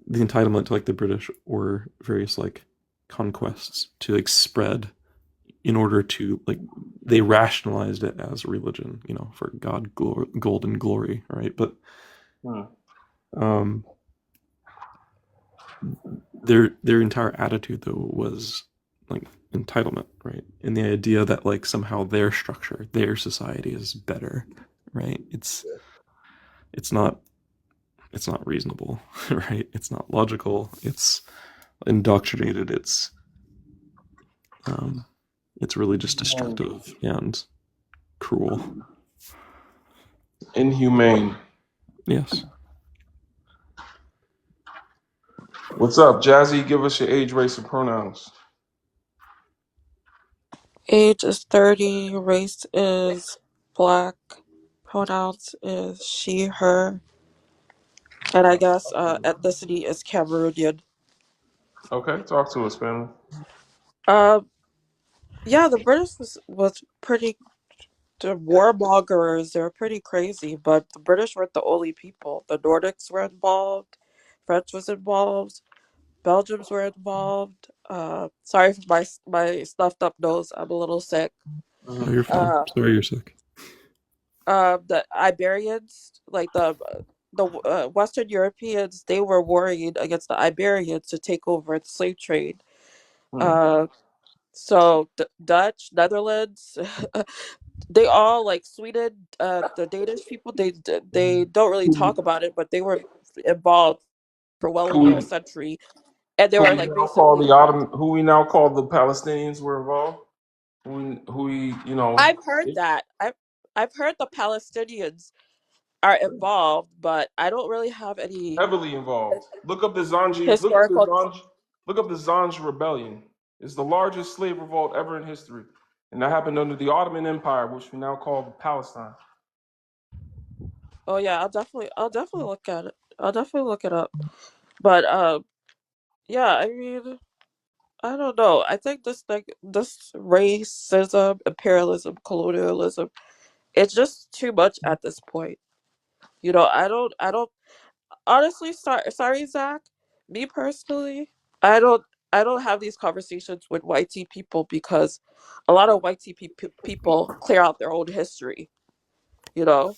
the entitlement to like the British or various like conquests to like spread in order to like they rationalized it as religion, for God, gold and glory, right? But their entire attitude though was like entitlement, right? And the idea that like somehow their structure, their society is better, right? It's not reasonable, right? It's not logical. It's indoctrinated. It's really just destructive and cruel. Inhumane. Yes. What's up, Jazzy? Give us your age, race, and pronouns. Age is 30. Race is black. Pronouns is she, her. And I guess ethnicity is Cameroonian. Okay, talk to us, family. Yeah, the British was pretty. The warmongers, they're pretty crazy, but the British weren't the only people. The Nordics were involved. French was involved. Belgians were involved. Sorry for my stuffed up nose. I'm a little sick. Oh, you're fine. Sorry you're sick. The Iberians, like the Western Europeans, they were worried against the Iberians to take over the slave trade. So Dutch, Netherlands, they all like Sweden, the Danish people, they don't really talk about it, but they were involved for well over a century, and they were like basically. Who we now call the Palestinians were involved. I've heard that. I've heard the Palestinians are involved, but I don't really have any Heavily involved. Look up the Zanji. historical. Look up the Zanj Rebellion. It's the largest slave revolt ever in history, and that happened under the Ottoman Empire, which we now call Palestine. Oh yeah, I'll definitely look at it. I'll definitely look it up. But yeah, I mean, I don't know. I think this racism, imperialism, colonialism, it's just too much at this point. I don't honestly, sorry, Zach. Me personally, I don't I don't have these conversations with white tea people because a lot of white tea people clear out their own history. You know,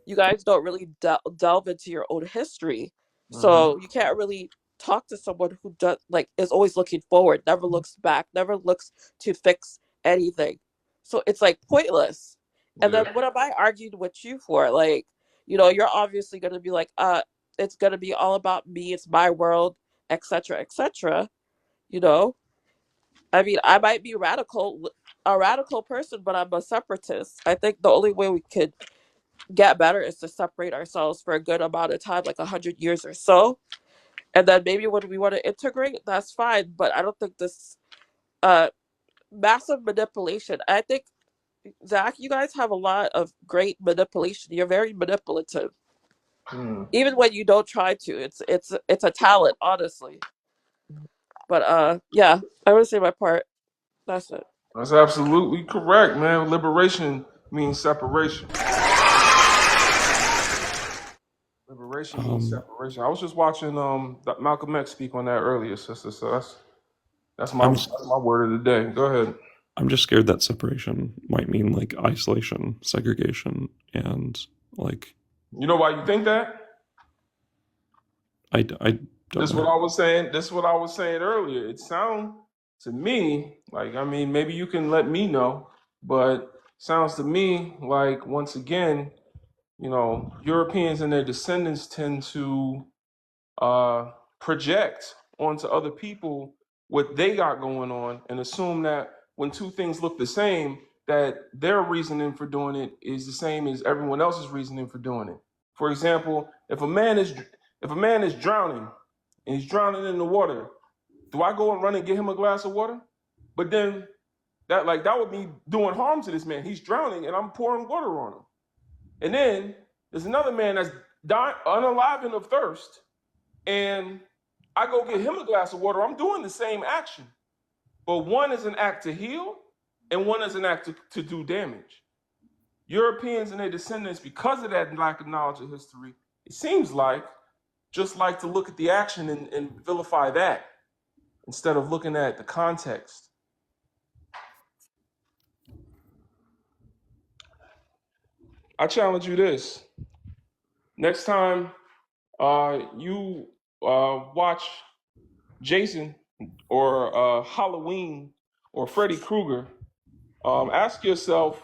you guys don't really delve into your own history, so you can't really talk to someone who does like is always looking forward, never looks back, never looks to fix anything. So it's like pointless. And Yeah. then what am I arguing with you for? Like, you're obviously gonna be like, it's gonna be all about me, it's my world, etc., etc. You know, I mean, I might be a radical person, but I'm a separatist. I think the only way we could get better is to separate ourselves for a good amount of time, like 100 years or so, and then maybe when we want to integrate, that's fine. But I don't think this uh massive manipulation. I think, Zach, you guys have a lot of great manipulation. You're very manipulative, even when you don't try to. It's a talent, honestly. But yeah, I would say my part. That's it. That's absolutely correct, man. Liberation means separation. Liberation means separation. I was just watching Malcolm X speak on that earlier, sister. So that's my word of the day. Go ahead. I'm just scared that separation might mean like isolation, segregation, and like. You know why you think that? I don't This is know. what I was saying. This is what I was saying earlier. It sounds to me like, I mean, maybe you can let me know, but sounds to me like, once again, Europeans and their descendants tend to project onto other people what they got going on and assume that when two things look the same, that their reasoning for doing it is the same as everyone else's reasoning for doing it. For example, if a man is drowning and he's drowning in the water, do I go and run and get him a glass of water? But then that would be doing harm to this man. He's drowning and I'm pouring water on him. And then there's another man that's dying, unalive of thirst, and I go get him a glass of water. I'm doing the same action, but one is an act to heal and one is an act to do damage. Europeans and their descendants, because of that lack of knowledge of history, it seems like just like to look at the action and vilify that instead of looking at the context. I challenge you this. Next time you watch Jason or Halloween or Freddy Krueger, ask yourself,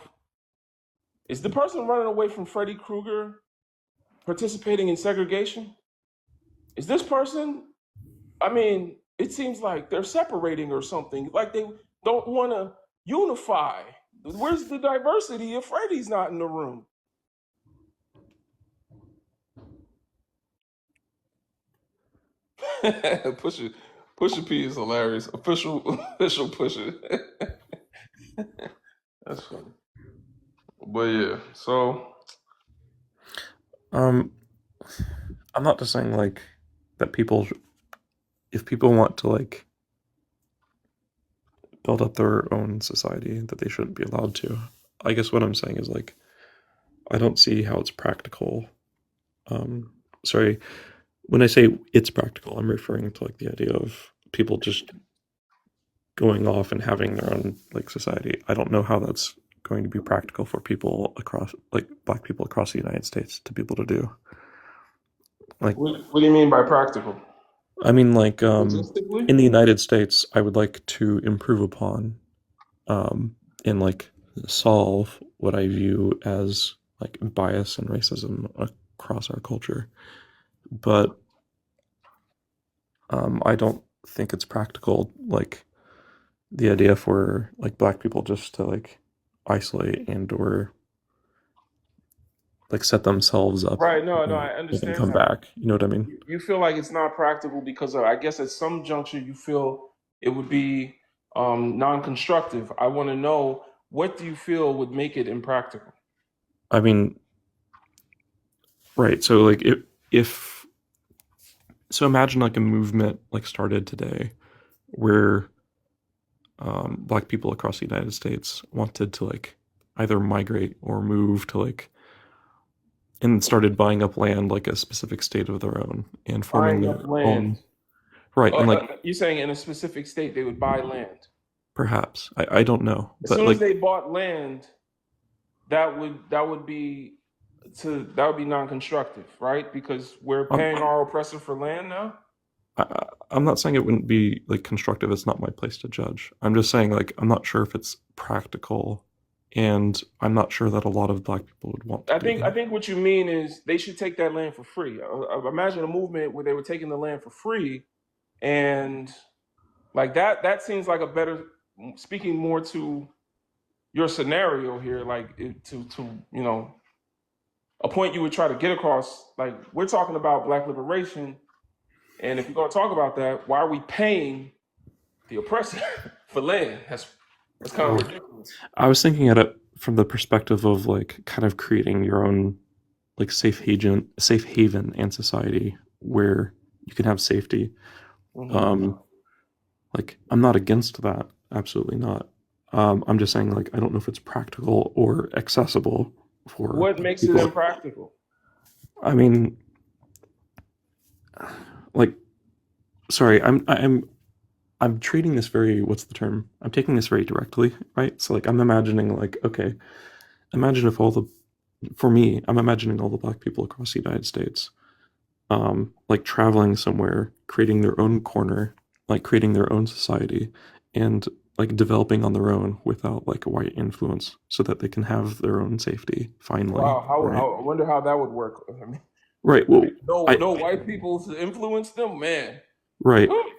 is the person running away from Freddy Krueger participating in segregation? Is this person, I mean, it seems like they're separating or something, like they don't want to unify. Where's the diversity if Freddy's not in the room? Pusha P is hilarious. Official Pusha. That's funny. But yeah, so I'm not just saying like that if people want to like build up their own society, that they shouldn't be allowed to. I guess what I'm saying is like, I don't see how it's practical. Sorry, when I say it's practical, I'm referring to like the idea of people just going off and having their own like society. I don't know how that's going to be practical for people across, like Black people across the United States, to be able to do. Like, what do you mean by practical? I mean, like, Logistically? in the United States, I would like to improve upon, and like solve what I view as like bias and racism across our culture. But I don't think it's practical, like the idea for like Black people just to like isolate and or like set themselves up Right. No, no, and I then understand come that. back. You know what I mean? You feel like it's not practical because I guess at some juncture you feel it would be non-constructive. I want to know, what do you feel would make it impractical? I mean, right. So like if so imagine like a movement like started today where Black people across the United States wanted to like either migrate or move to like and started buying up land like a specific state of their own and forming Buying their up land. own right and like You're saying in a specific state they would buy land. perhaps I don't know As but soon as like they bought land, that would be non-constructive, right? Because we're I'm, paying our oppressor for land now. I'm not saying it wouldn't be like constructive. It's not my place to judge. I'm just saying like I'm not sure if it's practical and I'm not sure that a lot of Black people would want to I do think I that. think what you mean is they should take that land for free. Imagine a movement where they were taking the land for free, and like that seems like a better, speaking more to your scenario here, like to a point you would try to get across. Like, we're talking about Black liberation, and if you're going to talk about that, why are we paying the oppressor for land? That's kind of ridiculous. I was thinking at it from the perspective of like kind of creating your own like safe haven and society where you can have safety. Mhm. Like I'm not against that, absolutely not. I'm just saying like I don't know if it's practical or accessible for What makes it people. impractical? I mean, like, sorry, I'm treating this very, what's the term? I'm taking this very directly, right? So like I'm imagining like, okay, imagine if all the, for me, I'm imagining all the Black people across the United States, like traveling somewhere, creating their own corner, like creating their own society, and like developing on their own without like a white influence, so that they can have their own safety finally, Wow, right? I wonder how that would work. I mean, Right. Well, I no white people to influence them, man. right. Whew.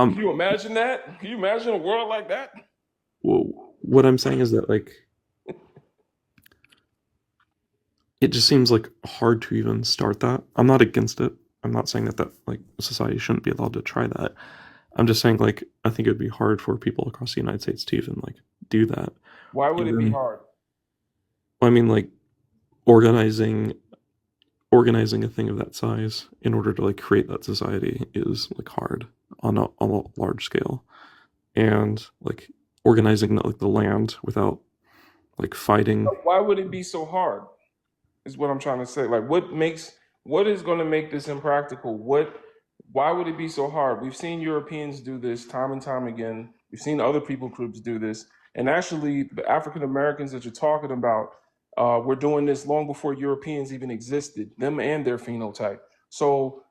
Can Um. you imagine that? Can you imagine a world like that? Well, what I'm saying is that like it just seems like hard to even start that. I'm not against it. I'm not saying that like society shouldn't be allowed to try that. I'm just saying like I think it would be hard for people across the United States to even like do that. Why would And it be then hard? I mean like organizing organizing a thing of that size in order to like create that society is like hard on a large scale. And like organizing like the land without like fighting. Why would it be so hard? Is what I'm trying to say. Like, what is going to make this impractical? Why would it be so hard? We've seen Europeans do this time and time again. We've seen other people groups do this, and actually, the African Americans that you're talking about were doing this long before Europeans even existed. Them and their phenotype. So,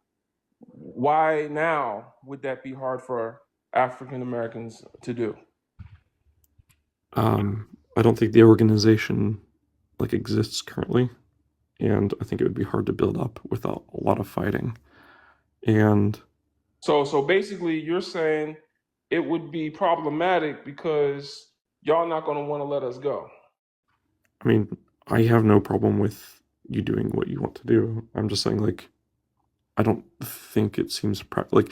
why now would that be hard for African Americans to do? I don't think the organization like exists currently, and I think it would be hard to build up without a lot of fighting. And So basically, you're saying it would be problematic because y'all not going to want to let us go. I mean, I have no problem with you doing what you want to do. I'm just saying like I don't think it seems like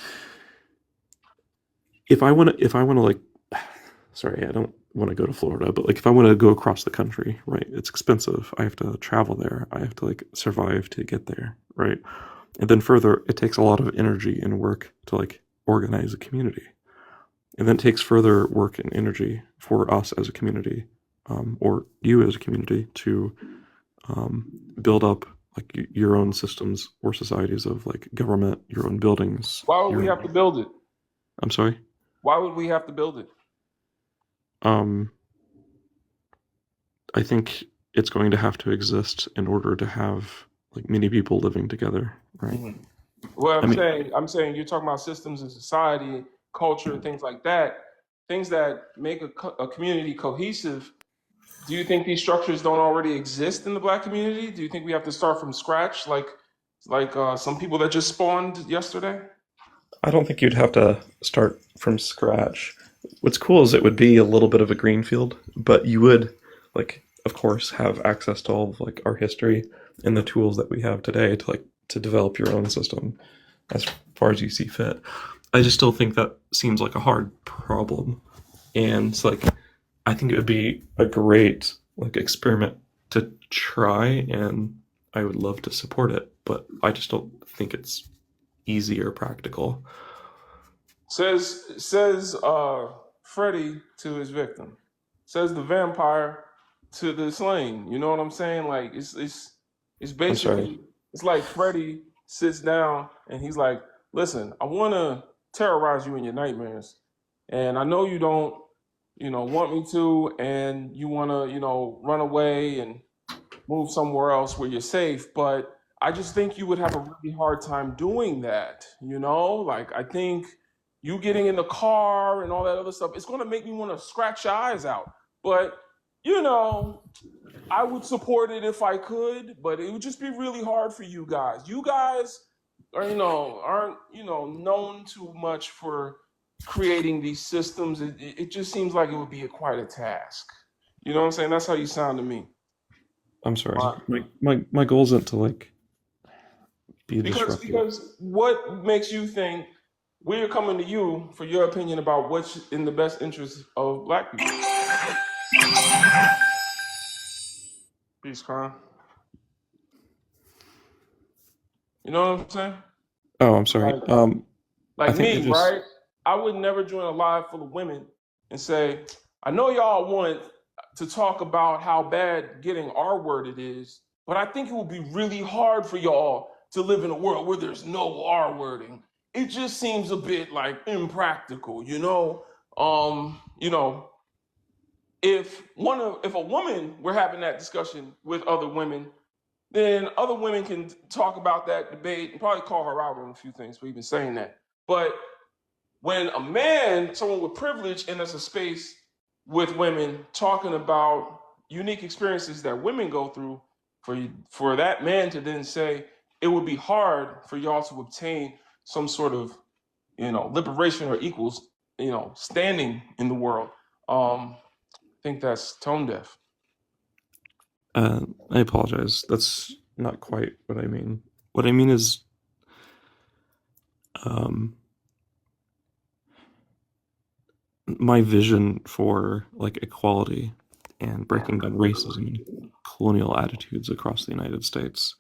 if I want to like sorry, I don't want to go to Florida, but like if I want to go across the country, right? It's expensive. I have to travel there. I have to like survive to get there, right? And then further, it takes a lot of energy and work to like organize a community. And then it takes further work and energy for us as a community, or you as a community, to build up like your own systems or societies of like government, your own buildings. Why would we have to build it? I'm sorry. Why would we have to build it? I think it's going to have to exist in order to have like many people living together, right? Mm-hmm. Well, I'm saying you're talking about systems in society, culture, things like that, things that make a community cohesive. Do you think these structures don't already exist in the Black community? Do you think we have to start from scratch, like some people that just spawned yesterday? I don't think you'd have to start from scratch. What's cool is it would be a little bit of a greenfield, but you would, like, of course, have access to all of like our history and the tools that we have today to develop your own system as far as you see fit. I just still think that seems like a hard problem, and it's like I think it would be a great experiment to try, and I would love to support it, but I just don't think it's easy or practical. Says Freddy to his victim. Says the vampire to the slain. You know what I'm saying? Like it's I'm basically sorry. it's like Freddy sits down and he's like, listen, I wanna terrorize you in your nightmares. And I know you don't, want me to, and you wanna, run away and move somewhere else where you're safe, but I just think you would have a really hard time doing that, Like I think you getting in the car and all that other stuff, it's gonna make me want to scratch your eyes out. But, I would support it if I could, but it would just be really hard for you guys. You guys are, aren't, known too much for creating these systems. It just seems like it would be quite a task. You know what I'm saying? That's how you sound to me. I'm sorry. My goal isn't to be disruptive. Because what makes you think we're coming to you for your opinion about what's in the best interest of black people? Peace, Khan. You know what I'm saying? Oh, I'm sorry. Like, I like think me, it just right? I would never join a live full of women and say, I know y'all want to talk about how bad getting R-worded is, but I think it would be really hard for y'all to live in a world where there's no R-wording. It just seems a bit like impractical, if a woman were having that discussion with other women, then other women can talk about that debate and probably call her out on a few things for even saying that. But when a man, someone with privilege, enters a space with women talking about unique experiences that women go through, for that man to then say it would be hard for y'all to obtain some sort of liberation or equals standing in the world. I think that's tone deaf. I apologize. That's not quite what I mean. What I mean is, my vision for equality and breaking down racism and colonial attitudes across the United States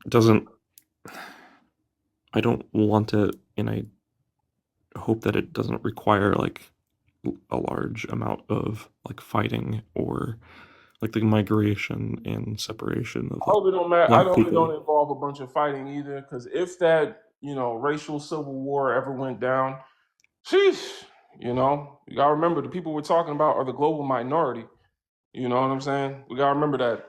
doesn't. I don't want it, and I hope that it doesn't require a large amount of fighting or the migration and separation of I hope it don't matter. I black hope it don't people. involve a bunch of fighting either, because if that racial civil war ever went down, sheesh, you gotta remember the people we're talking about are the global minority. You know what I'm saying? We gotta remember that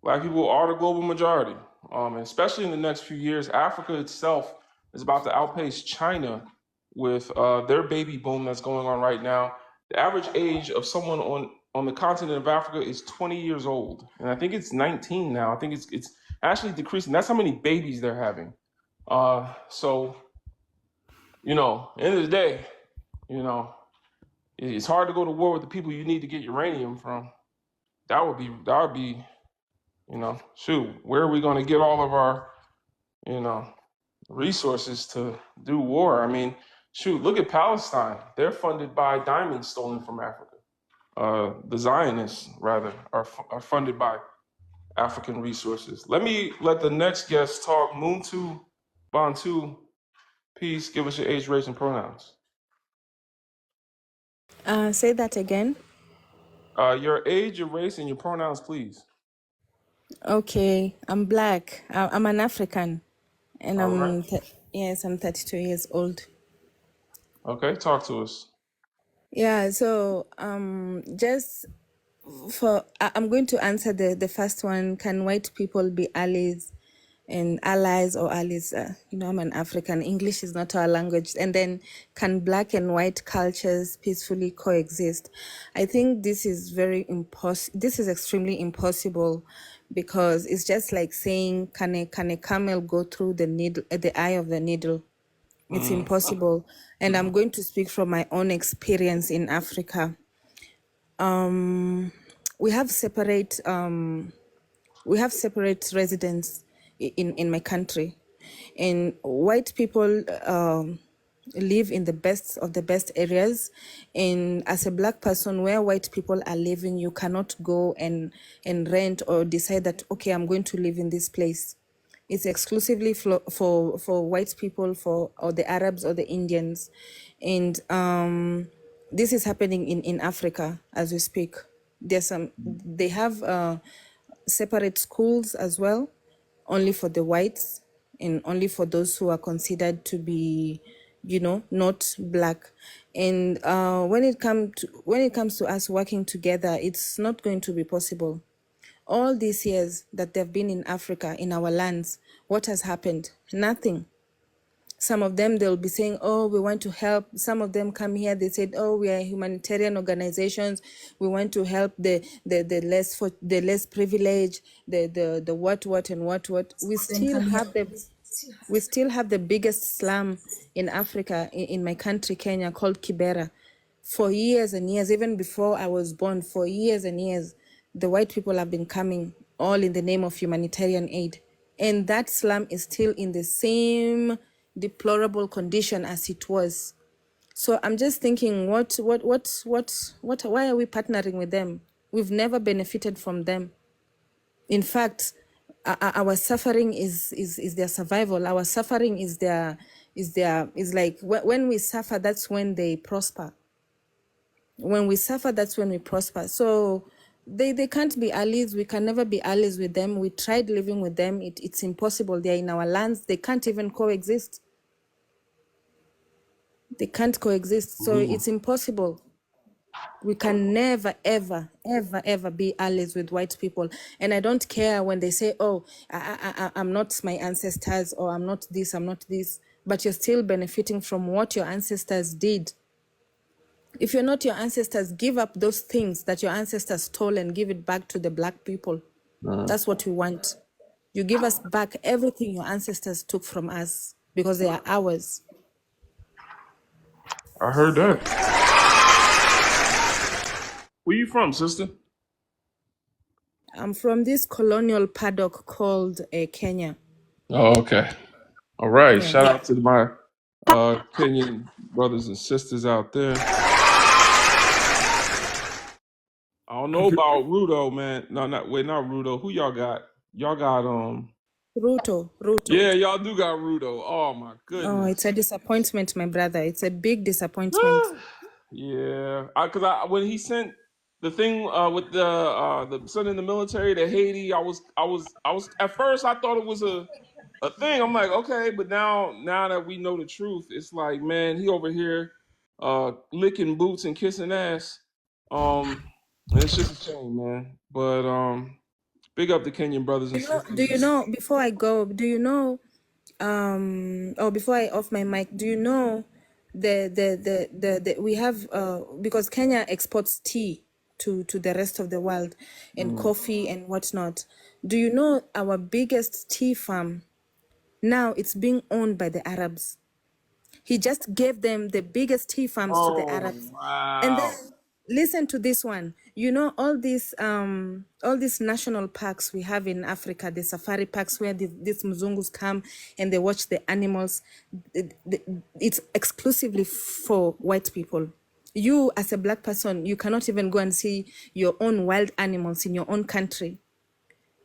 black people are the global majority. And especially in the next few years, Africa itself is about to outpace China with their baby boom that's going on right now. The average age of someone on the continent of Africa is 20 years old, and I think it's 19 now. I think it's actually decreasing. That's how many babies they're having. So end of the day, you know, it's hard to go to war with the people you need to get uranium from. That would be, shoot, where are we going to get all of our, resources to do war? I mean, shoot, look at Palestine. They're funded by diamonds stolen from Africa. The Zionists, rather, are funded by African resources. Let the next guest talk. Muntu Bantu, peace. Give us your age, race, and pronouns. Say that again. Your age, your race, and your pronouns, please. Okay, I'm black. I'm an African, and All right. yes, I'm 32 years old. Okay, talk to us. Yeah, so just I'm going to answer the first one. Can white people be allies and allies or allies? I'm an African. English is not our language. And then, can black and white cultures peacefully coexist? I think this is This is extremely impossible, because it's just like saying, can a camel go through the eye of the needle? It's impossible. And I'm going to speak from my own experience in Africa. We have separate we have separate residence in my country, and white people live in the best of the best areas. And as a black person, where white people are living, you cannot go and rent or decide that, okay, I'm going to live in this place. It's exclusively for white people, or the Arabs or the Indians. And this is happening in Africa as we speak. They have separate schools as well, only for the whites and only for those who are considered to be, not black. And when it comes to us working together, it's not going to be possible. All these years that they've been in Africa, in our lands, what has happened? Nothing. Some of them, they'll be saying, oh, we want to help. Some of them come here, they said, oh, we are humanitarian organizations. We want to help the less privileged, the what and what. We still have the biggest slum in Africa, in my country, Kenya, called Kibera. For years and years, even before I was born, for years and years, the white people have been coming, all in the name of humanitarian aid. And that slum is still in the same deplorable condition as it was. So I'm just thinking, why are we partnering with them? We've never benefited from them. In fact, our suffering is their survival. Our suffering is like when we suffer, that's when they prosper. When we suffer, that's when we prosper. So they can't be allies. We can never be allies with them. We tried living with them. It's impossible. They're in our lands. They can't even coexist. They can't coexist. So it's impossible. We can never, ever, ever, ever be allies with white people. And I don't care when they say, oh, I'm not my ancestors, or I'm not this, I'm not this. But you're still benefiting from what your ancestors did. If you're not your ancestors, give up those things that your ancestors stole and give it back to the black people. That's what we want. You give us back everything your ancestors took from us, because they are ours. I heard that. Where you from, sister? I'm from this colonial paddock called Kenya. Oh, okay. All right. Yeah. Shout out to my Kenyan brothers and sisters out there. I don't know about Rudo, man. No, not Rudo. Who y'all got? Y'all got Ruto. Yeah, y'all do got Rudo. Oh my Oh, goodness. it's a disappointment, my brother. It's a big disappointment. Yeah, because when he sent the thing with the son in the military to Haiti, I was at first I thought it was a thing. I'm like, okay, but now that we know the truth, it's like, man, he over here licking boots and kissing ass. And it's just a shame, man. But big up the Kenyan brothers and sisters. Do you know, before I go, before I off my mic, do you know we have because Kenya exports tea to the rest of the world, and coffee and whatnot. Do you know our biggest tea farm now, it's being owned by the Arabs? He just gave them the biggest tea farms to the Arabs. Wow. And then listen to this one. You know, all these national parks we have in Africa, the safari parks where these Mzungus come and they watch the animals, it's exclusively for white people. You, as a black person, you cannot even go and see your own wild animals in your own country.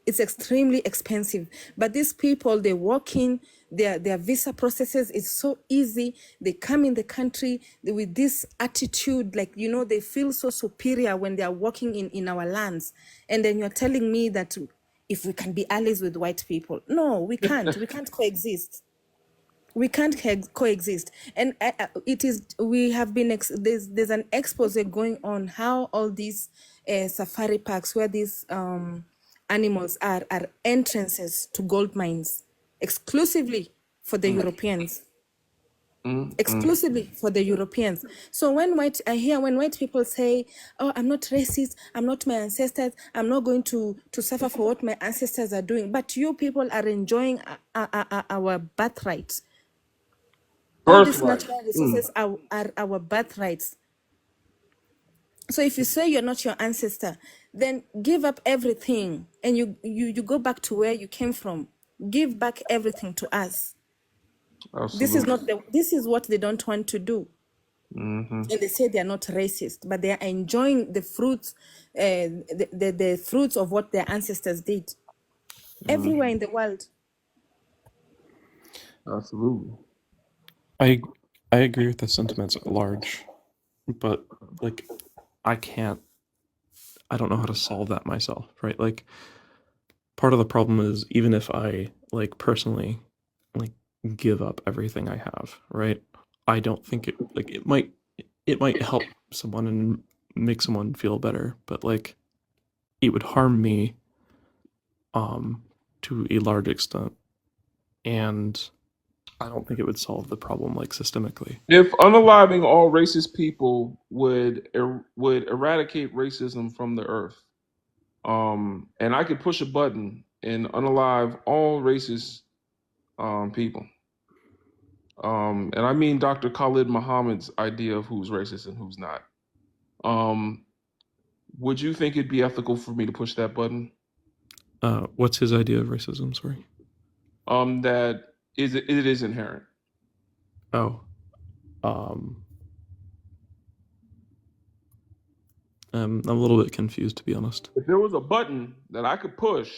It's extremely expensive. But these people, they walk in, their visa processes is so easy. They come in the country with this attitude, like, they feel so superior when they are walking in our lands. And then you're telling me that if we can be allies with white people. No, we can't. We can't coexist. We can't coexist. And we have been, there's an expose going on how all these safari parks where these animals are entrances to gold mines, exclusively for the Europeans. Exclusively for the Europeans. So when white people say, oh, I'm not racist, I'm not my ancestors, I'm not going to suffer for what my ancestors are doing, but you people are enjoying our birthrights. All these natural resources are our birthrights. So if you say you're not your ancestor, then give up everything and you go back to where you came from. Give back everything to us. Absolutely. This is what they don't want to do. Mm-hmm. And they say they are not racist, but they are enjoying the fruits, the fruits of what their ancestors did everywhere in the world. Absolutely. I agree with the sentiments at large, but like I don't know how to solve that myself, right? Like part of the problem is even if I like personally like give up everything I have, right? I don't think it might help someone and make someone feel better, but like it would harm me to a large extent, and I don't think it would solve the problem like systemically. If unaliving all racist people would eradicate racism from the earth, and I could push a button and unalive all racist people, and I mean Dr. Khalid Muhammad's idea of who's racist and who's not. Would you think it'd be ethical for me to push that button? What's his idea of racism? Sorry. That it is inherent. Oh, I'm a little bit confused, to be honest. If there was a button that I could push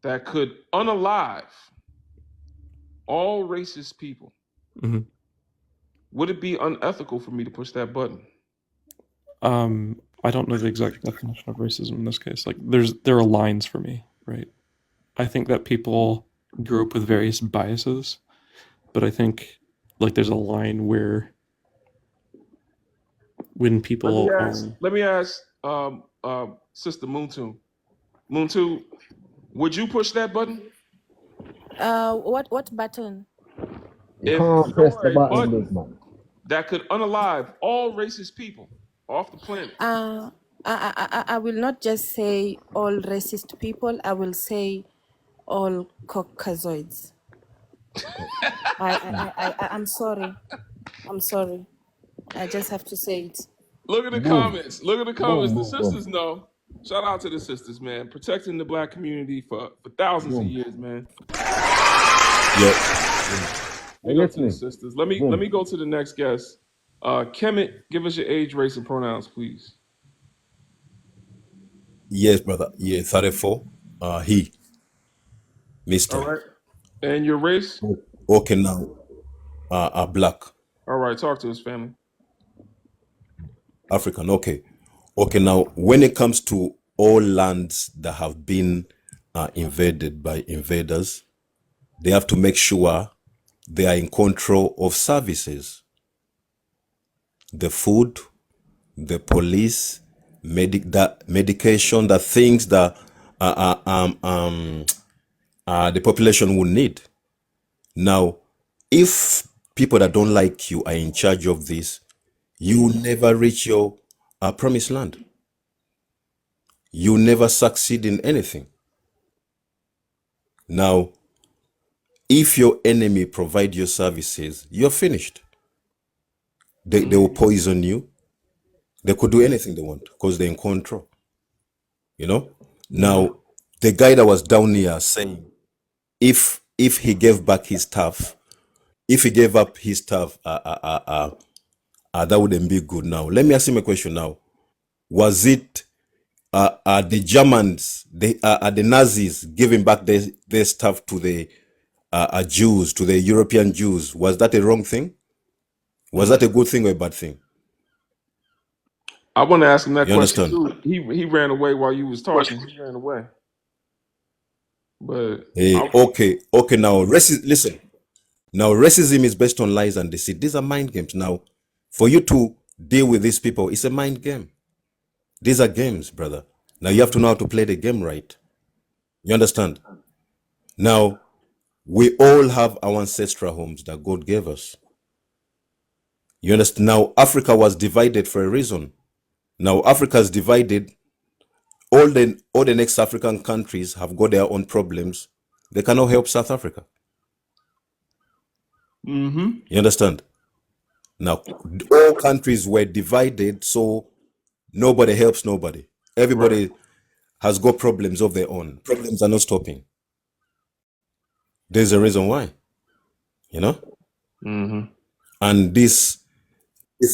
that could unalive all racist people, Mm-hmm. would it be unethical for me to push that button? I don't know the exact definition of racism in this case. Like, there are lines for me, right? I think that people grew up with various biases, but I think like there's a line where when people Let me ask Sister Moontu. Moontu, would you push that button? What button? If Can't there press were the a button, button big man. that could unalive all racist people off the planet. I will not just say all racist people. I will say all Caucasoids. I'm sorry. I'm sorry. I just have to say it. Look at the Boom. comments. Look at the comments. Boom, The boom, boom. sisters know. Shout out to the sisters, man. Protecting the black community for thousands of Boom. years, man. Yeah. Big Hey, up to the listening. sisters. Let Boom. me go to the next guest. Kemet, give us your age, race, and pronouns, please. Yes, brother. Yeah, 34. He, Mr. All right. And your race? Okay, now, black, All right. Talk to us, family. African. Okay. Okay, now, when it comes to all lands that have been invaded by invaders, they have to make sure they are in control of services, the food, the police, medication, the things that the population will need. Now, if people that don't like you are in charge of this, you will never reach your promised land. You never succeed in anything. Now, if your enemy provide your services, you're finished. They will poison you. They could do anything they want because they're in control. You know? Now, the guy that was down here saying, if he gave back his stuff, if he gave up his stuff, that wouldn't be good. Now, let me ask him a question now. Was it the Germans, the Nazis giving back their stuff to the Jews, to the European Jews? Was that a wrong thing? Was that a good thing or a bad thing? I want to ask him that You question understand? too. He ran away while you was talking. He ran away. But Okay. Now, listen. Now, racism is based on lies and deceit. These are mind games. Now, for you to deal with these people, it's a mind game. These are games, brother. Now, you have to know how to play the game right. You understand? Now, we all have our ancestral homes that God gave us. You understand? Now, Africa was divided for a reason. Now, Africa is divided. All the next African countries have got their own problems. They cannot help South Africa. You understand? Now, all countries were divided, so nobody helps nobody. Everybody has got problems of their own. Problems are not stopping. There's a reason why, you know? Mm-hmm. And these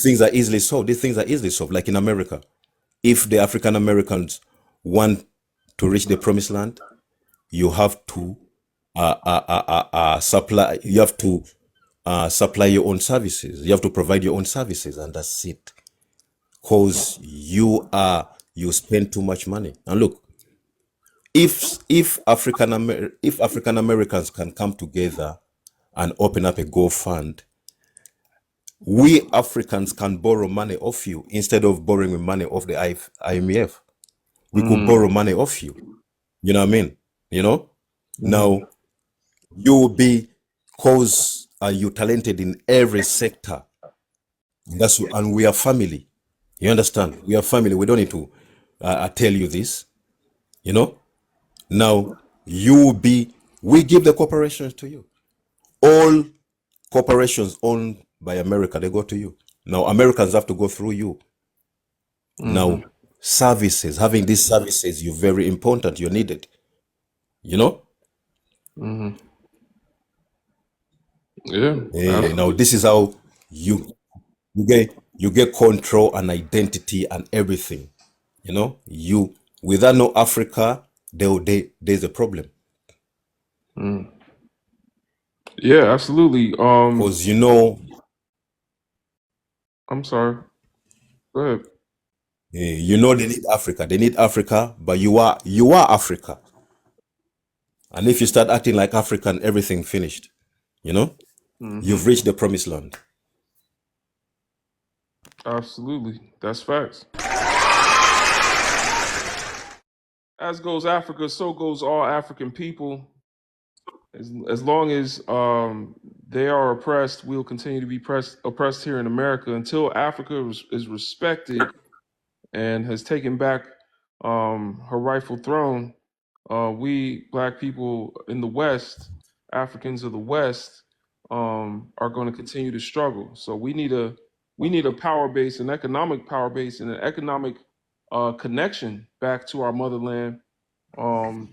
things are easily solved. These things are easily solved. Like in America, if the African Americans want to reach the promised land, you have to supply. You have to supply your own services. You have to provide your own services, and that's it. Cause you spend too much money. And look, if African Americans can come together and open up a Go Fund, we Africans can borrow money off you instead of borrowing money off the IMF. We could borrow money off you. You know what I mean? You know? Now you will be, cause you talented in every sector. And we are family. You understand? We are family. We don't need to tell you this. You know? Now we give the corporations to you. All corporations owned by America, they go to you. Now Americans have to go through you. Now services, having these services, you're very important. You're needed. You know? Yeah. Now this is how you get control and identity and everything. You know, without no Africa, there's a problem. Yeah, absolutely. Because I'm sorry. Go ahead. they need Africa. They need Africa, but you are Africa. And if you start acting like African, everything finished. You know, you've reached the promised land. Absolutely. That's facts. As goes Africa, so goes all African people. As long as they are oppressed, we'll continue to be oppressed here in America until Africa is respected and has taken back her rightful throne. We Black people in the West, Africans of the West, are going to continue to struggle. So we need a power base, an economic power base, and an economic connection back to our motherland.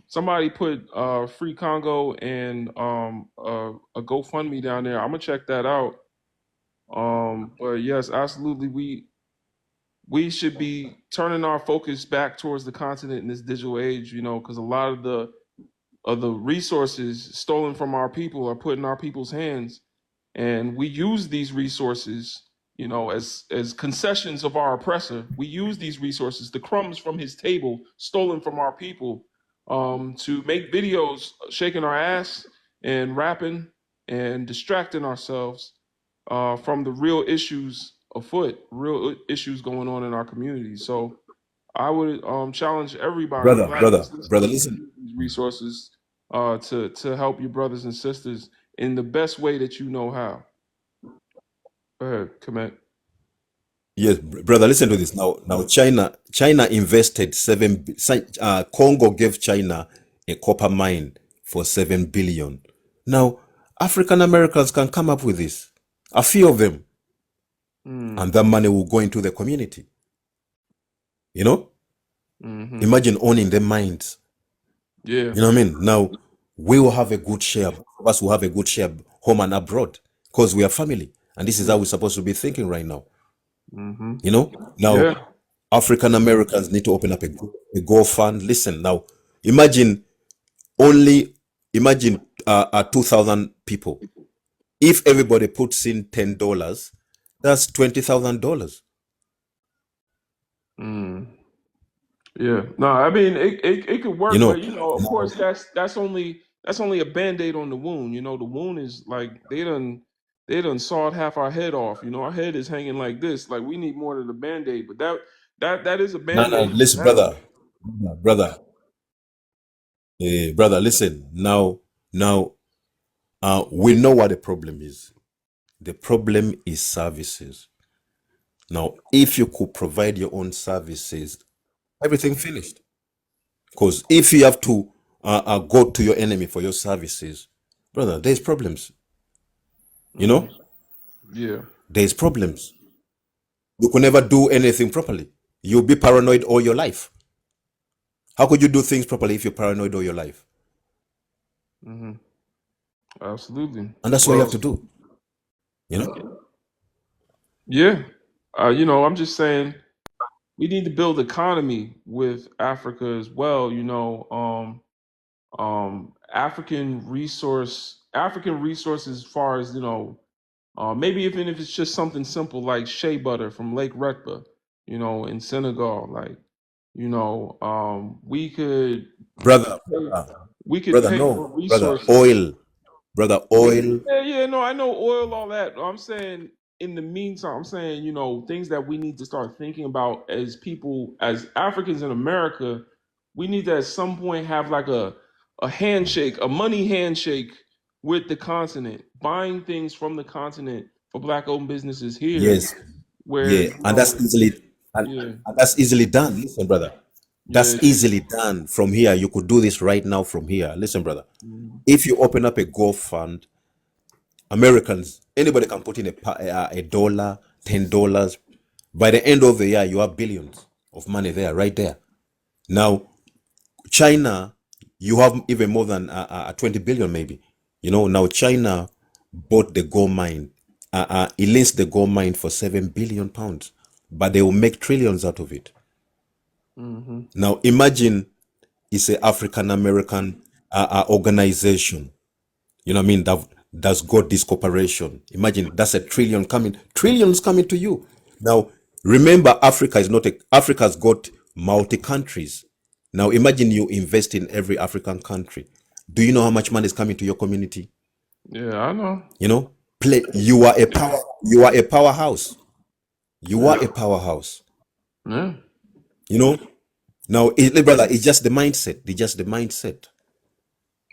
Somebody put Free Congo and a GoFundMe down there. I'm gonna check that out. But yes, absolutely, we should be turning our focus back towards the continent in this digital age. You know, because a lot of the resources stolen from our people are put in our people's hands, and we use these resources, you know, as concessions of our oppressor. We use these resources, the crumbs from his table, stolen from our people, to make videos shaking our ass and rapping and distracting ourselves from the real issues afoot, real issues going on in our community. So I would challenge everybody, Brother, to listen. use these resources to help your brothers and sisters in the best way that you know how. Go ahead, Kemet. Yes, brother, listen to this. Now, China invested Congo gave China a copper mine for 7 billion. Now, African Americans can come up with this, a few of them, and that money will go into the community. You know, imagine owning the mines. Yeah. You know what I mean? Now, we will have a good share. Of us will have a good share home and abroad because we are family, and this is how we're supposed to be thinking right now. You know, now Yeah. African Americans need to open up a Go Fund. Listen, now imagine 2,000 people. If everybody puts in $10, that's $20,000. Yeah. No, I mean it could work, You know, but you know, of course that's only a band-aid on the wound. You know, the wound is like they done sawed half our head off. You know, our head is hanging like this. Like we need more than a band-aid, but that is a no, band-aid listen, now. brother, listen. Now, we know what the problem is. The problem is services. Now, if you could provide your own services, everything finished. Because if you have to go to your enemy for your services, brother, there's problems. You know, Yeah. there's problems. You could never do anything properly. You'll be paranoid all your life. How could you do things properly if you're paranoid all your life? Mm-hmm. Absolutely. And that's what you have to do. You know? Yeah. I'm just saying we need to build economy with Africa as well. African resources as far as maybe even if it's just something simple like shea butter from Lake Rekba, in Senegal. Like, we could Brother, brother, pay for no. Brother, resources. oil. Brother, oil. Yeah, no, I know oil, all that. I'm saying in the meantime, I'm saying, things that we need to start thinking about as people, as Africans in America, we need to at some point have like a handshake, a money handshake with the continent, buying things from the continent for black owned businesses here, Yes. where, Yeah. And that's easily yeah, and that's easily done. Listen, brother. yeah. That's easily done from here. You could do this right now from here. Listen, brother. Mhm. If you open up a Gulf fund, Americans, anybody can put in a dollar, $10. By the end of the year, you have billions of money there, right there. Now, China, you have even more than 20 billion, maybe. Now China bought the gold mine. It leased the gold mine for £7 billion, but they will make trillions out of it. Mhm. Now, imagine it's an African American organization. You know what I mean? That's got this corporation. Imagine that's a trillions coming to you. Now, remember, Africa's got multi countries. Now, imagine you invest in every African country. Do you know how much money is coming to your community? Yeah, I know. You are a powerhouse. You are Yeah, a powerhouse. yeah, You know. Now, brother, it's just the mindset. It's just the mindset.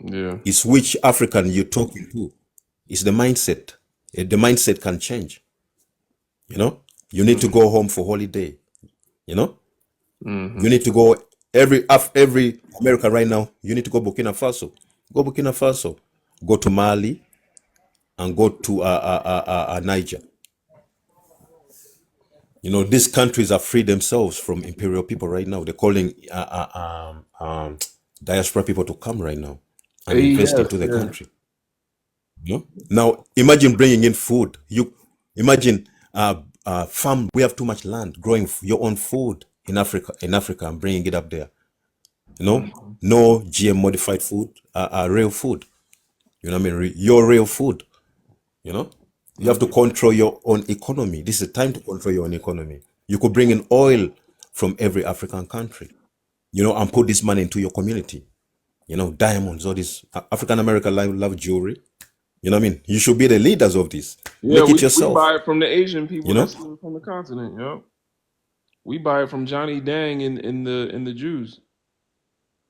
yeah. It's which African you're talking to. It's the mindset. The mindset can change. You need to go home for holiday. You know, Mm-hmm. you need to go every America right now. You need to go Burkina Faso. Go Burkina Faso. Go to Mali and go to Niger. These countries are free themselves from imperial people right now. They're calling diaspora people to come right now and invest AES, into the yeah. country. Now imagine bringing in food. You imagine farm. We have too much land growing your own food in Africa. And bringing it up there. Mm-hmm. No GM modified food. Real food. You know what I mean? Your real food. You have to Mm-hmm. control your own economy. This is the time to control your own economy. You could bring in oil from every African country. And put this money into your community. Diamonds. All this African American love jewelry. You know what I mean? You should be the leaders of this. Yeah, Make it we yourself. buy it from the Asian people You know? that's from the continent. Yo, we buy it from Johnny Dang in the Jews.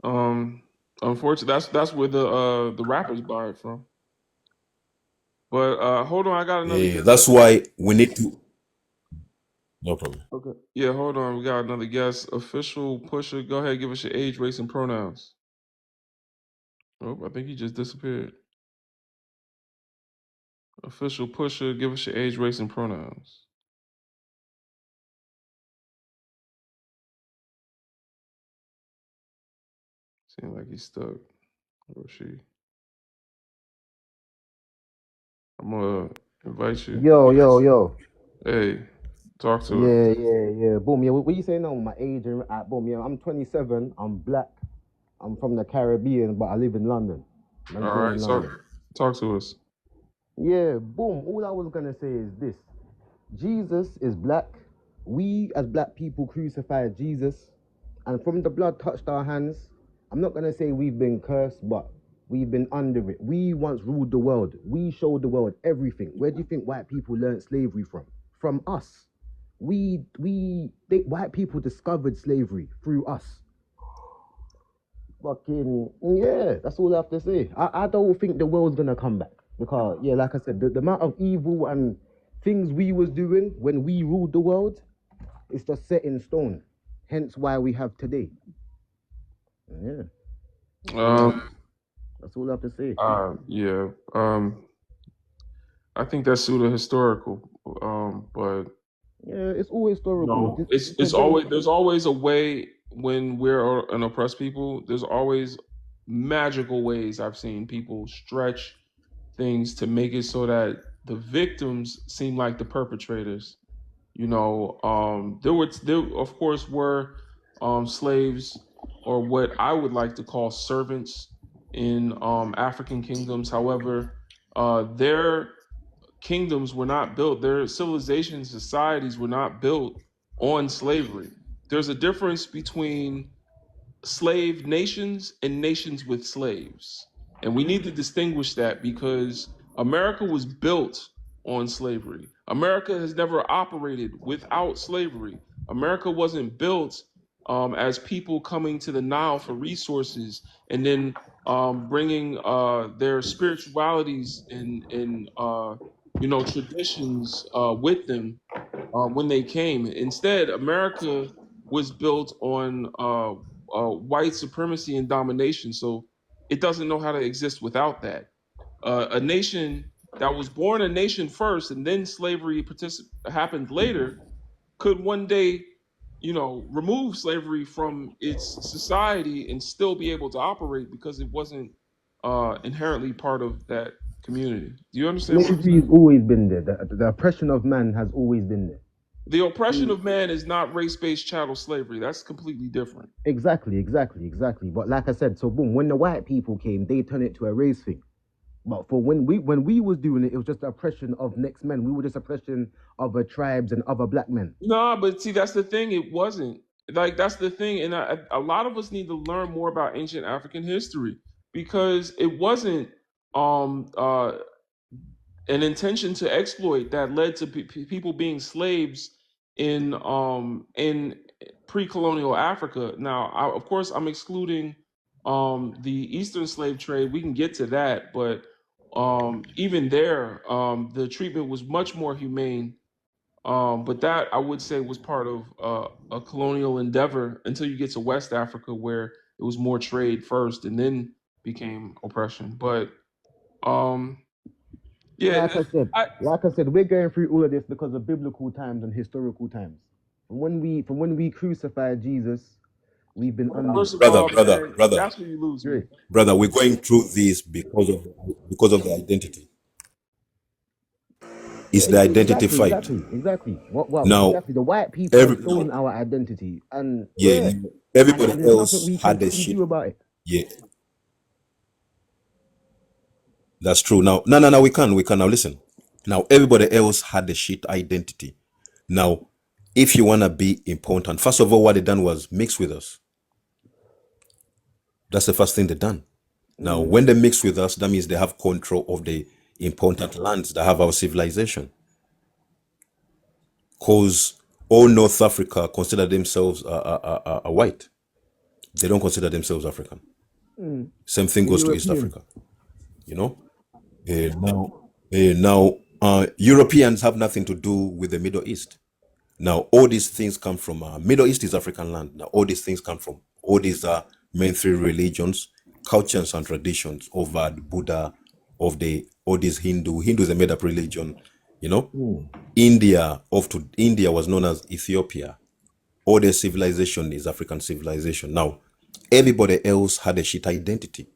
Um, Unfortunately, that's where the rappers buy it from. But hold on, I got another Yeah, guest. that's why we need to. No problem. Okay. Yeah, hold on, we got another guest. Official Pusher, go ahead, give us your age, race, and pronouns. Oh, I think he just disappeared. Official Pusher, give us your age, race, and pronouns. Seems like he's stuck. Or she. I'm gonna invite you. Yo, yo, yo. Hey, talk to us. Yeah. Boom, yeah. What you saying now? My age and boom, yeah. I'm 27. I'm black. I'm from the Caribbean, but I live in London. I All just live right, in so London. talk to us. Yeah, boom. All I was gonna say is this: Jesus is black. We as black people crucified Jesus, and from the blood touched our hands. I'm not gonna say we've been cursed, but we've been under it. We once ruled the world. We showed the world everything. Where do you think white people learned slavery from? From us. White people discovered slavery through us. Fucking yeah, that's all I have to say. I don't think the world's gonna come back because yeah, like I said, the amount of evil and things we was doing when we ruled the world is just set in stone. Hence why we have today. Yeah, Um, that's all I have to say. yeah. I think that's pseudo historical. But Yeah, it's all historical. it's always there's always a way. when we're an oppressed people, there's always magical ways I've seen people stretch things to make it so that the victims seem like the perpetrators. There of course were slaves, or what I would like to call servants, in African kingdoms. However, their kingdoms were not built, their civilizations, societies were not built on slavery. There's a difference between slave nations and nations with slaves. And we need to distinguish that, because America was built on slavery. America has never operated without slavery. America wasn't built as people coming to the Nile for resources and then bringing their spiritualities and traditions with them when they came. Instead, America was built on white supremacy and domination. So it doesn't know how to exist without that. A nation that was born a nation first and then slavery happened later could one day, remove slavery from its society and still be able to operate because it wasn't inherently part of that community. Do you understand what I'm Slavery has saying? always been there. The oppression of man has always been there. The oppression of man is not race-based chattel slavery. That's completely different. Exactly. But like I said, so boom, when the white people came, they turned it to a race thing. But for when we was doing it, it was just the oppression of next men. We were just oppression of tribes and other black men. No, but see, that's the thing. It wasn't. Like, that's the thing. And a lot of us need to learn more about ancient African history, because it wasn't an intention to exploit that led to people being slaves in pre-colonial Africa. Now, of course, I'm excluding the Eastern slave trade. We can get to that, but even there, the treatment was much more humane. But that, I would say, was part of a colonial endeavor until you get to West Africa, where it was more trade first and then became oppression. But yeah, Like I said, we're going through all of this because of biblical times and historical times. From when we crucified Jesus, we've been under first it. of Brother, all, brother, man, brother, that's where you lose me. Great. brother, we're going through this because of the identity. It's the identity fight. Exactly. Now, Exactly. The white people have every stolen our identity, and yeah, and everybody there's nothing else we can had the fucking shit. do about it. Yeah, that's true. Now, no, we can now listen. Now, everybody else had the shit identity. Now, if you wanna be important, first of all, what they done was mix with us. That's the first thing they done. Now, when they mix with us, that means they have control of the important lands that have our civilization. Because all North Africa consider themselves white. They don't consider themselves African. Same thing The goes to East Europeans. Africa. You know. Now, Europeans have nothing to do with the Middle East. Now, all these things come from Middle East is African land. Now, all these things come from all these main three religions, cultures, and traditions of the Buddha, of the all these Hindu. Hindu is a made-up religion. You know, India was known as Ethiopia. All their civilization is African civilization. Now, everybody else had a shit identity.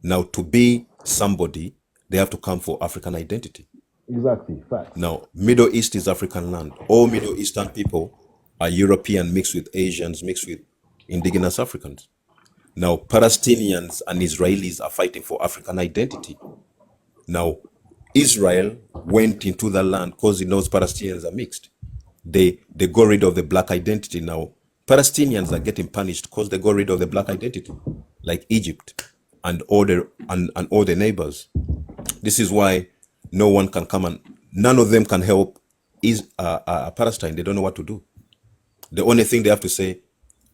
Now, to be somebody, they have to come for African identity. Exactly. Facts. Now, Middle East is African land. All Middle Eastern people are European mixed with Asians, mixed with indigenous Africans. Now, Palestinians and Israelis are fighting for African identity. Now, Israel went into the land because it knows Palestinians are mixed. They got rid of the black identity. Now, Palestinians are getting punished because they got rid of the black identity, like Egypt and all the neighbors. This is why no one can come and none of them can help Palestine. They don't know what to do. The only thing they have to say,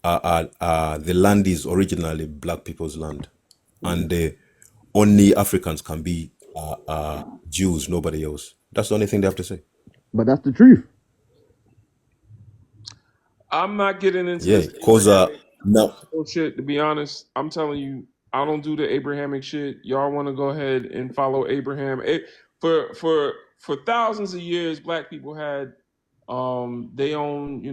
the land is originally black people's land, and only Africans can be Jews, nobody else. That's the only thing they have to say. But that's the truth. I'm not getting into Yeah, this because Abrahamic now, bullshit, to be honest. I'm telling you, I don't do the Abrahamic shit. Y'all want to go ahead and follow Abraham. For thousands of years, black people had They own,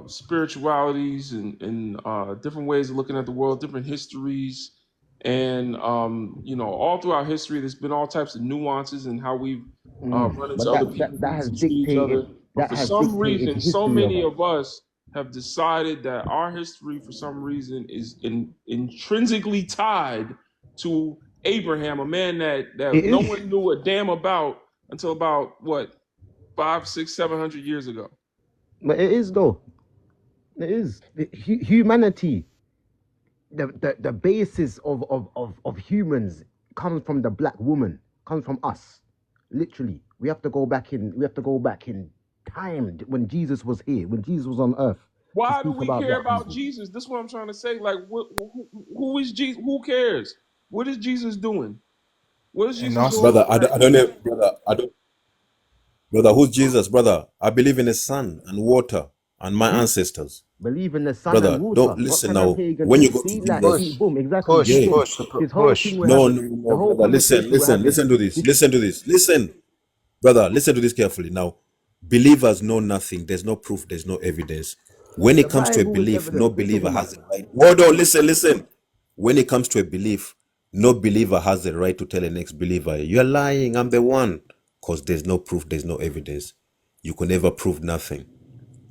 spiritualities and different ways of looking at the world, different histories. And, all throughout history, there's been all types of nuances in how we've run into But other that, people, that that has mistreat each dictated other. But for some reason, so history of many us. of us have decided that our history, for some reason, is intrinsically tied to Abraham, a man that It no is, one knew a damn about until about what, 5, 6, 700 years ago. but it is though. It is humanity. The basis of humans comes from the black woman, comes from us. Literally, we have to go back in time when Jesus was here, when Jesus was on earth, to Why do speak we about care black about people. Jesus? This is what I'm trying to say. Like, who is Jesus? Who cares? What is Jesus doing? What is And Jesus also, doing on Brother, the I planet? don't know, brother. I don't, brother. Who's Jesus, brother? I believe in the sun and water and my See, ancestors, believe in the sun and brother. water. Don't What listen kind of now. pagan When you thing? go to See, like, Jesus, see, push, boom, exactly. push, yeah. Boom. push, the This whole push. thing we're No, having, no, the no, whole brother. Listen, conversation we're listen, having. listen to this. This, Listen to this. Listen, brother. Listen to this carefully. Now, believers know nothing. There's no proof. There's no evidence. When the it comes to a Bible is belief, no evidence. What you believer talking has about? the right. Hold on. Listen, listen. When it comes to a belief, no believer has the right to tell a next believer, "You're lying. I'm the one," because there's no proof. There's no evidence. You can never prove nothing.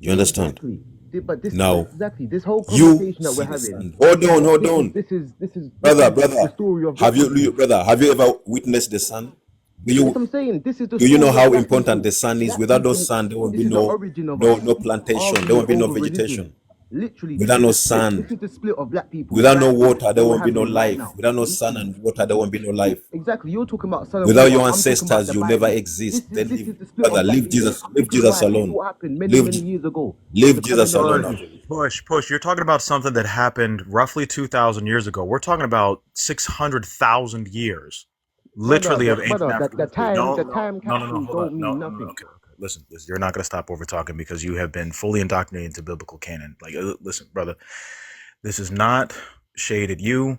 You understand? Exactly. But Now, exactly this whole you conversation that we're see the having. sun. Hold on, hold on. This Brother, is the brother, story of black people. brother, have you ever witnessed the sun? Do That's what you I'm saying. This is the do you know story of how black important people. the sun is? Black Without no people. sun, there won't be This is the origin of us no plantation, there arguing won't be no over religion. vegetation. Literally, this Without is no the split. This sun, is the split of black people without no right here. water, there What we're won't be no having right life. now. Without no sun Literally. and water, there won't be no life. Exactly. You're talking about sun and Without water. your I'm talking about ancestors, the you'll never Bible. exist. Then This leave, is the split brother, of black people. Leave This is Jesus why this alone. what happened Leave, many years ago with leave the Jesus alone. colonialism. Actually. Push. You're talking about something that happened roughly 2,000 years ago. We're talking about 600,000 years, literally, of ancient African The history. time No, the no, time no, no, no. capsules Hold on. don't No, mean no, no. nothing. Okay. Listen, you're not going to stop over talking because you have been fully indoctrinated into biblical canon. Like, listen, brother, this is not shade at you,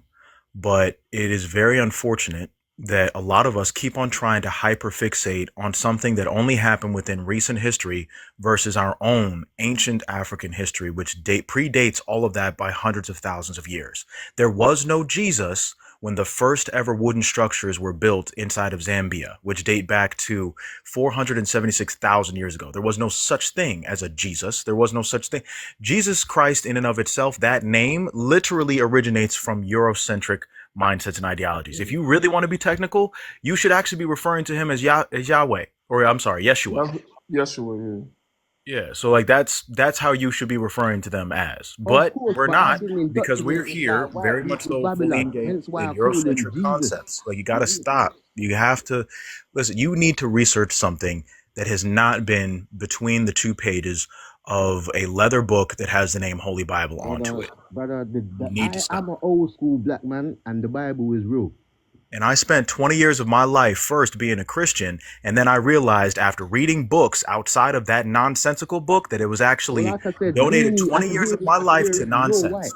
but it is very unfortunate that a lot of us keep on trying to hyperfixate on something that only happened within recent history versus our own ancient African history, which predates all of that by hundreds of thousands of years. There was no Jesus when the first ever wooden structures were built inside of Zambia, which date back to 476,000 years ago. There was no such thing as a Jesus. There was no such thing. Jesus Christ, in and of itself, that name literally originates from Eurocentric mindsets and ideologies. If you really want to be technical, you should actually be referring to him as, as Yahweh, or I'm sorry, Yeshua. Yeshua, yeah. Yeah, so like that's how you should be referring to them as. Of But course, we're but I've not, been because we're indoctrinated by here white very much people, so fully Babylon. engaged Hence why in I call him Eurocentric Jesus. concepts. Like you got to stop. You have to listen. You need to research something that has not been between the two pages of a leather book that has the name Holy Bible onto it. Brother, You need to I'm stop. an old school black man, and the Bible is real. And I spent 20 years of my life first being a Christian, and then I realized after reading books outside of that nonsensical book that it was Well, actually like I said, donated me, I 20 can years hear of it. my I can life hear to it. You're white. nonsense.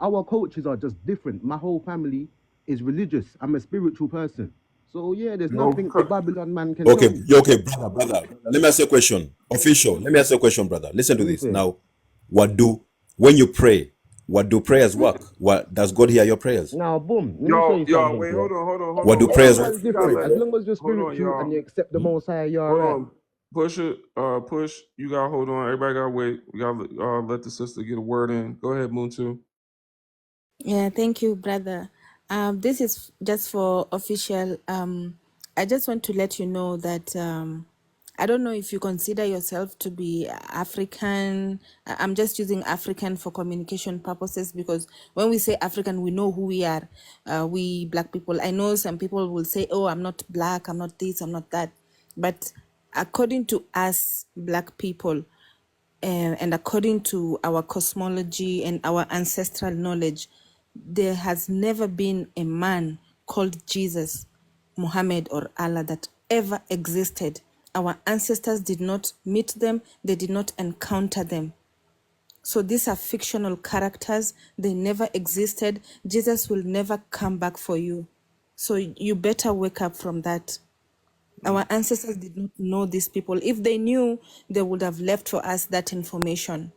Our cultures are just different. My whole family is religious. I'm a spiritual person. So yeah, there's No, nothing the Babylon man can tell Okay, me. okay, brother. Let me ask you a question. Official. Let me ask you a question, brother. Listen to Let me this. say, Now, when you pray, what do prayers work? What does God hear your prayers? now, boom. Let me show you y'all, something. wait, Yeah, What do prayers work? everybody's different. As long as you're hold on, spiritual and y'all. you accept the Most High, you're Hold alright. on. Push. You gotta hold on. Everybody gotta wait. We gotta let the sister get a word in. Go ahead, Muntu. Yeah, thank you, brother. This is just for official. I just want to let you know that I don't know if you consider yourself to be African. I'm just using African for communication purposes because when we say African, we know who we are. We black people. I know some people will say, "Oh, I'm not black. I'm not this. I'm not that." But according to us, black people, and according to our cosmology and our ancestral knowledge, there has never been a man called Jesus, Muhammad, or Allah that ever existed. Our ancestors did not meet them, they did not encounter them. So these are fictional characters, they never existed. Jesus will never come back for you. So you better wake up from that. Our ancestors did not know these people. If they knew, they would have left for us that information.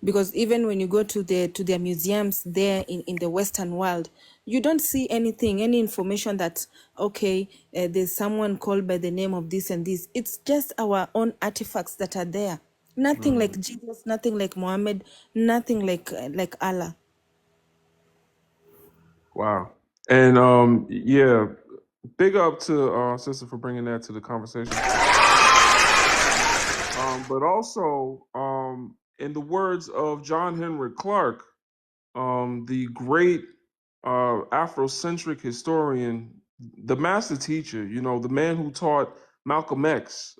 Because even when you go to their museums there in the Western world, you don't see any information that, okay, there's someone called by the name of this and this. It's just our own artifacts that are there. Nothing like Jesus, nothing like Muhammad, nothing like Allah. Wow. And yeah, big up to sister for bringing that to the conversation. But also, in the words of John Henrik Clarke, the great Afrocentric historian, the master teacher, the man who taught Malcolm X,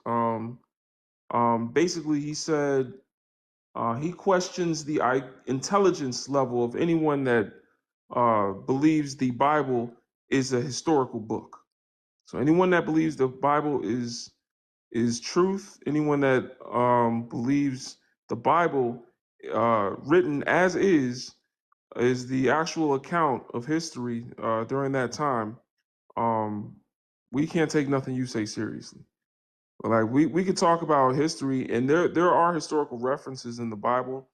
basically he said he questions the intelligence level of anyone that believes the Bible is a historical book. So anyone that believes the Bible is truth, anyone that believes the Bible written as is the actual account of history during that time, we can't take nothing you say seriously. Like we could talk about history, and there are historical references in the Bible,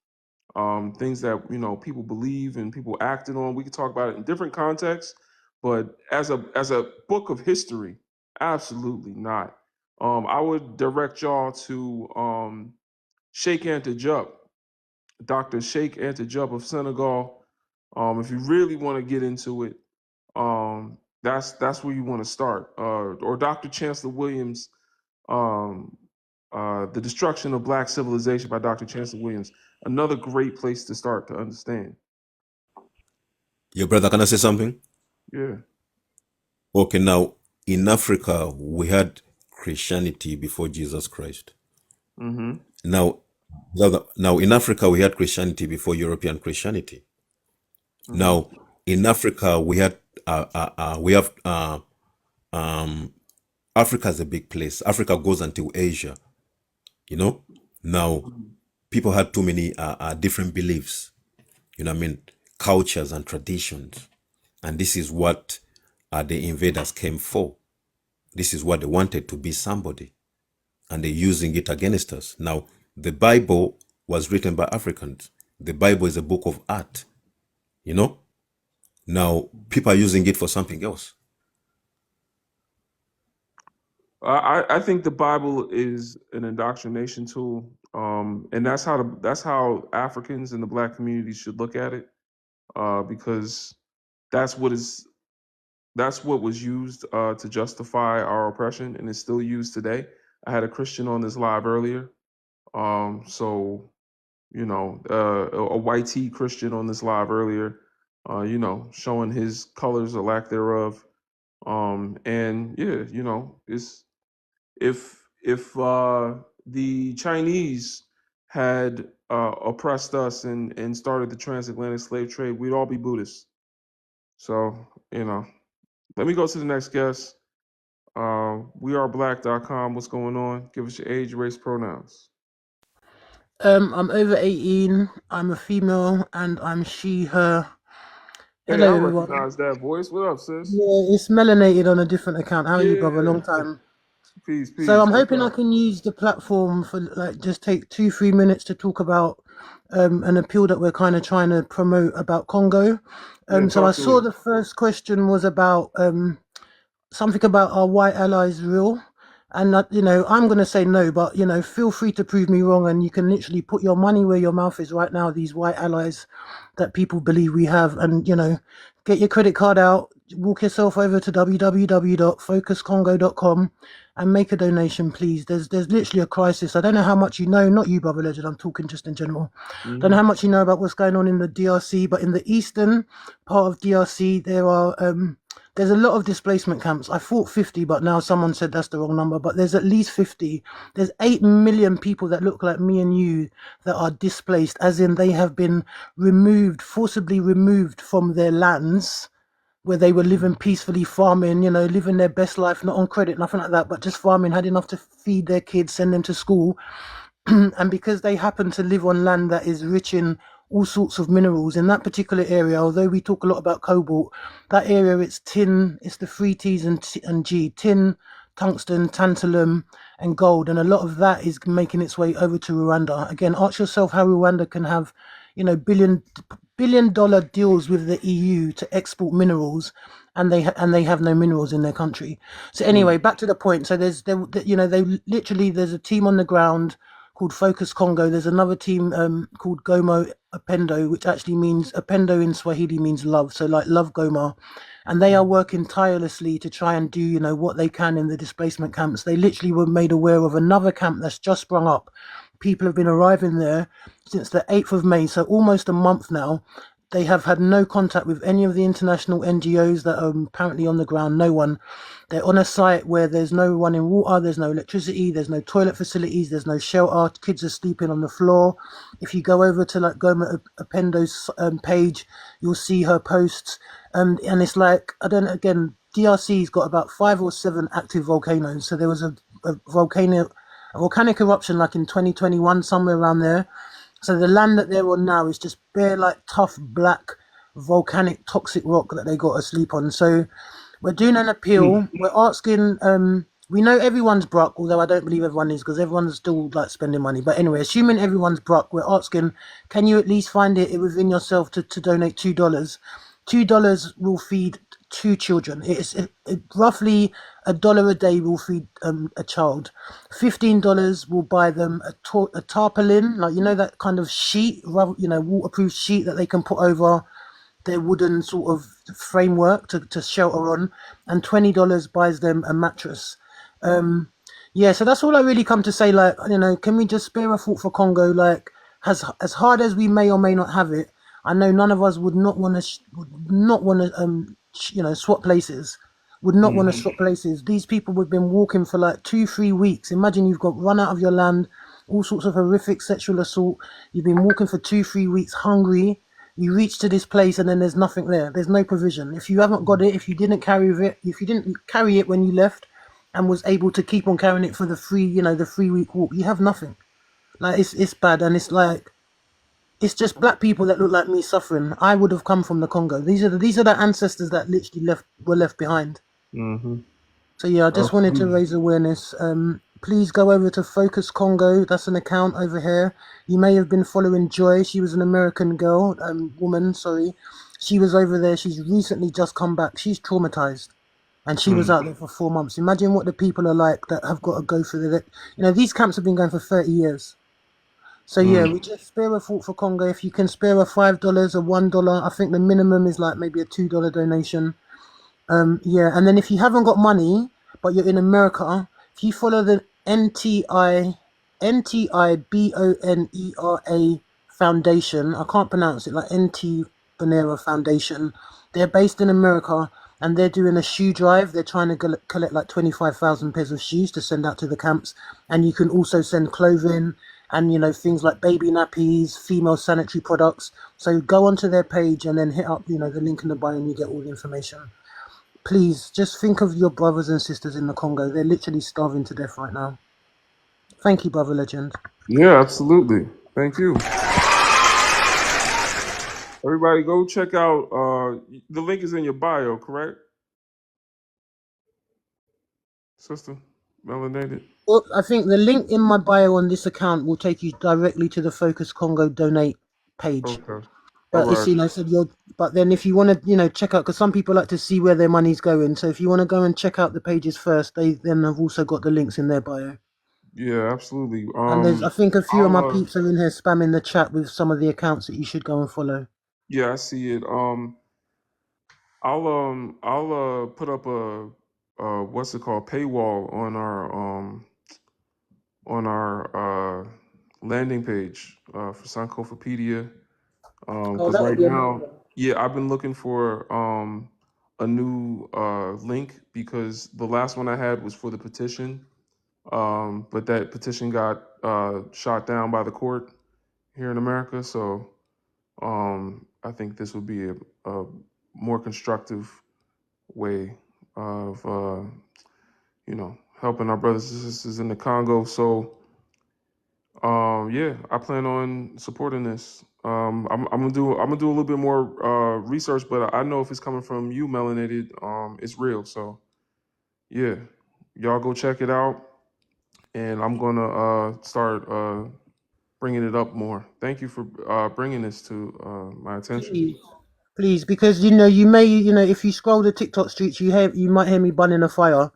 things that people believe and people acted on. We could talk about it in different contexts, but as a book of history, absolutely not. I would direct y'all to Sheikh Anta Diop, Dr. Sheikh Anta Diop of Senegal. If you really want to get into it, that's where you want to start. Or Dr. Chancellor Williams, The Destruction of Black Civilization by Dr. Chancellor Williams. Another great place to start to understand. Your brother, can I say something? Yeah. Okay, now in Africa we had Christianity before Jesus Christ. Mm-hmm. Now in Africa we had Christianity before European Christianity. Mm-hmm. Now in Africa we have Africa is a big place. Africa goes until Asia. Now people had too many different beliefs. Cultures and traditions, and this is what the invaders came for. This is what they wanted, to be somebody, and they're using it against us. Now, the Bible was written by Africans. The Bible is a book of art, Now, people are using it for something else. I think the Bible is an indoctrination tool, and that's how Africans and the Black community should look at it, because that's what was used to justify our oppression, and it's still used today. I had a Christian on this live earlier, so a white tee Christian on this live earlier, showing his colors or lack thereof, and yeah, it's if the Chinese had oppressed us and started the transatlantic slave trade, we'd all be Buddhists. So, let me go to the next guest. WeAreBlack.com. What's going on? Give us your age, race, pronouns. I'm over 18. I'm a female, and I'm she, her. Hey, Hello, I everyone. recognize that voice. What up, sis? Yeah, it's melanated on a different account. How are you, brother? Long time. Peace. So I'm What's hoping I up? can use the platform for just take 2-3 minutes to talk about an appeal that we're kind of trying to promote about Congo. So I saw the first question was about something about our white allies real, and I'm going to say no, but feel free to prove me wrong, and you can literally put your money where your mouth is right now. These white allies that people believe we have, and get your credit card out, walk yourself over to www.focuscongo.com and make a donation, please. There's literally a crisis. I don't know how much you know, not you, Brother Legend, I'm talking just in general. Don't know how much you know about what's going on in the DRC, but in the eastern part of DRC there's a lot of displacement camps. I thought 50, but now someone said that's the wrong number. But there's at least 50. There's 8 million people that look like me and you that are displaced, as in they have been forcibly removed from their lands where they were living peacefully, farming, living their best life, not on credit, nothing like that, but just farming, had enough to feed their kids, send them to school. And because they happen to live on land that is rich in all sorts of minerals in that particular area, although we talk a lot about cobalt, that area, it's tin, it's the 3 T's and G, tin, tungsten, tantalum, and gold, and a lot of that is making its way over to Rwanda. Again, ask yourself how Rwanda can have, billion-dollar deals with the EU to export minerals, and they have no minerals in their country. So anyway, back to the point. So there's a team on the ground called Focus Congo. There's another team called Gomo Upendo, which actually means Upendo in Swahili means love. So like love Goma. And they are working tirelessly to try and do, what they can in the displacement camps. They literally were made aware of another camp that's just sprung up. People have been arriving there since the 8th of May, so almost a month now. They have had no contact with any of the international NGOs that are apparently on the ground, no one. They're on a site where there's no running water, there's no electricity, there's no toilet facilities, there's no shelter, kids are sleeping on the floor. If you go over to like Goma Apendo's page, you'll see her posts. And it's like, DRC's got about 5 or 7 active volcanoes. So there was a volcanic eruption like in 2021, somewhere around there. So the land that they're on now is just bare, like tough, black, volcanic, toxic rock that they got to sleep on. So we're doing an appeal. We're asking, we know everyone's broke, although I don't believe everyone is because everyone's still like spending money. But anyway, assuming everyone's broke, we're asking, can you at least find it within yourself to donate $2? $2 will feed 2 children. It's roughly $1 a day will feed a child. $15 will buy them a tarpaulin, like that kind of sheet, waterproof sheet that they can put over their wooden sort of framework to shelter on, and $20 buys them a mattress. So that's all I really come to say. Like, can we just spare a thought for Congo? Like, as hard as we may or may not have it, I know none of us would not want to swap places. Would not want to swap places. These people have been walking for like 2-3 weeks. Imagine you've got run out of your land, all sorts of horrific sexual assault. You've been walking for 2-3 weeks hungry. You reach to this place and then there's nothing there. There's no provision. If you haven't got it, if you didn't carry it when you left and was able to keep on carrying it for the 3-week walk, you have nothing. Like it's bad, and it's like it's just black people that look like me suffering. I would have come from the Congo. These are the ancestors that literally were left behind. So yeah, I just wanted to raise awareness. Please go over to Focus Congo. That's an account over here. You may have been following Joy. She was an American woman. Sorry, she was over there. She's recently just come back. She's traumatized, and she was out there for 4 months. Imagine what the people are like that have got to go through that. These camps have been going for 30 years. So yeah, we just spare a thought for Congo. If you can spare a $5, a $1, I think the minimum is like maybe a $2 donation. And then if you haven't got money, but you're in America, if you follow the NTIBONERA Foundation, I can't pronounce it, like NT Bonera Foundation, they're based in America and they're doing a shoe drive. They're trying to collect like 25,000 pairs of shoes to send out to the camps. And you can also send clothing and, things like baby nappies, female sanitary products. So go onto their page and then hit up, the link in the bio and you get all the information. Please, just think of your brothers and sisters in the Congo. They're literally starving to death right now. Thank you, Brother Legend. Yeah, absolutely. Thank you. Everybody go check out, the link is in your bio, correct? Sister, melanated. Well, I think the link in my bio on this account will take you directly to the Focus Congo donate page. Okay. But All right. but then if you want to, check out, because some people like to see where their money's going. So if you want to go and check out the pages first, they then have also got the links in their bio. Yeah, absolutely. And I think a few of my peeps are in here spamming the chat with some of the accounts that you should go and follow. Yeah, I see it. I'll put up a what's it called, paywall on our landing page for Sankofapedia. Because right now, I've been looking for a new link because the last one I had was for the petition, but that petition got shot down by the court here in America. So I think this would be a more constructive way of helping our brothers and sisters in the Congo. So I plan on supporting this. I'm gonna do a little bit more research, but I know if it's coming from you, melanated, it's real. So yeah, Y'all go check it out, and I'm gonna start bringing it up more. Thank you for bringing this to my attention. Please, please, because you may, if you scroll the TikTok streets, you might hear me bunning a fire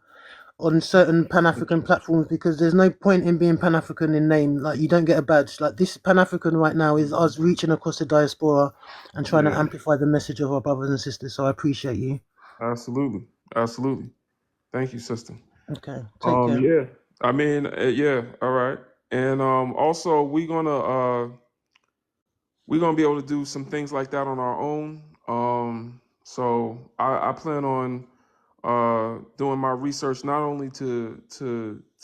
on certain Pan African platforms because there's no point in being Pan African in name. Like you don't get a badge. Like this Pan African right now is us reaching across the diaspora and trying to Yeah, amplify the message of our brothers and sisters. So I appreciate you. absolutely, absolutely. Thank you, sister. Okay, take care. Yeah. I mean, yeah. All right. And also, we're gonna be able to do some things like that on our own. So I plan on doing my research not only to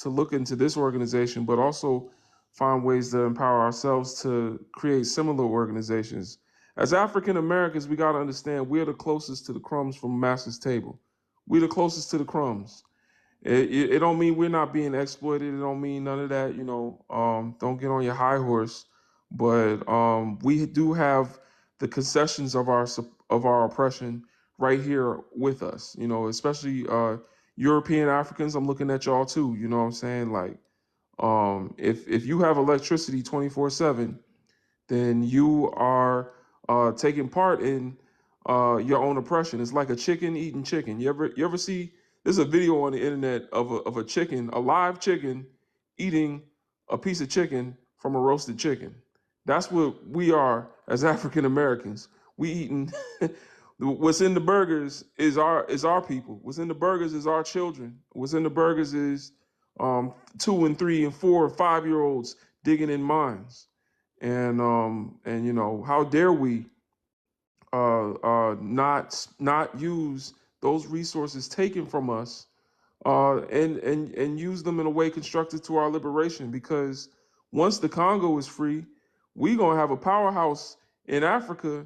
look into this organization, but also find ways to empower ourselves to create similar organizations. As African Americans, we got to understand we're the closest to the crumbs from Master's table. We're the closest to the crumbs. It don't mean we're not being exploited. It don't mean none of that. Don't get on your high horse. But we do have the concessions of our oppression right here with us. Especially European Africans. I'm looking at y'all too. You know what I'm saying? Like, if you have electricity 24/7, then you are taking part in your own oppression. It's like a chicken eating chicken. You ever see? There's a video on the internet of a chicken, a live chicken, eating a piece of chicken from a roasted chicken. That's what we are as African Americans. We eating what's in the burgers is our people. What's in the burgers is our children. What's in the burgers is 2 and 3 and 4 and 5-year-olds digging in mines. And how dare we not use those resources taken from us and use them in a way constructed to our liberation, because once the Congo is free, we gonna have a powerhouse in Africa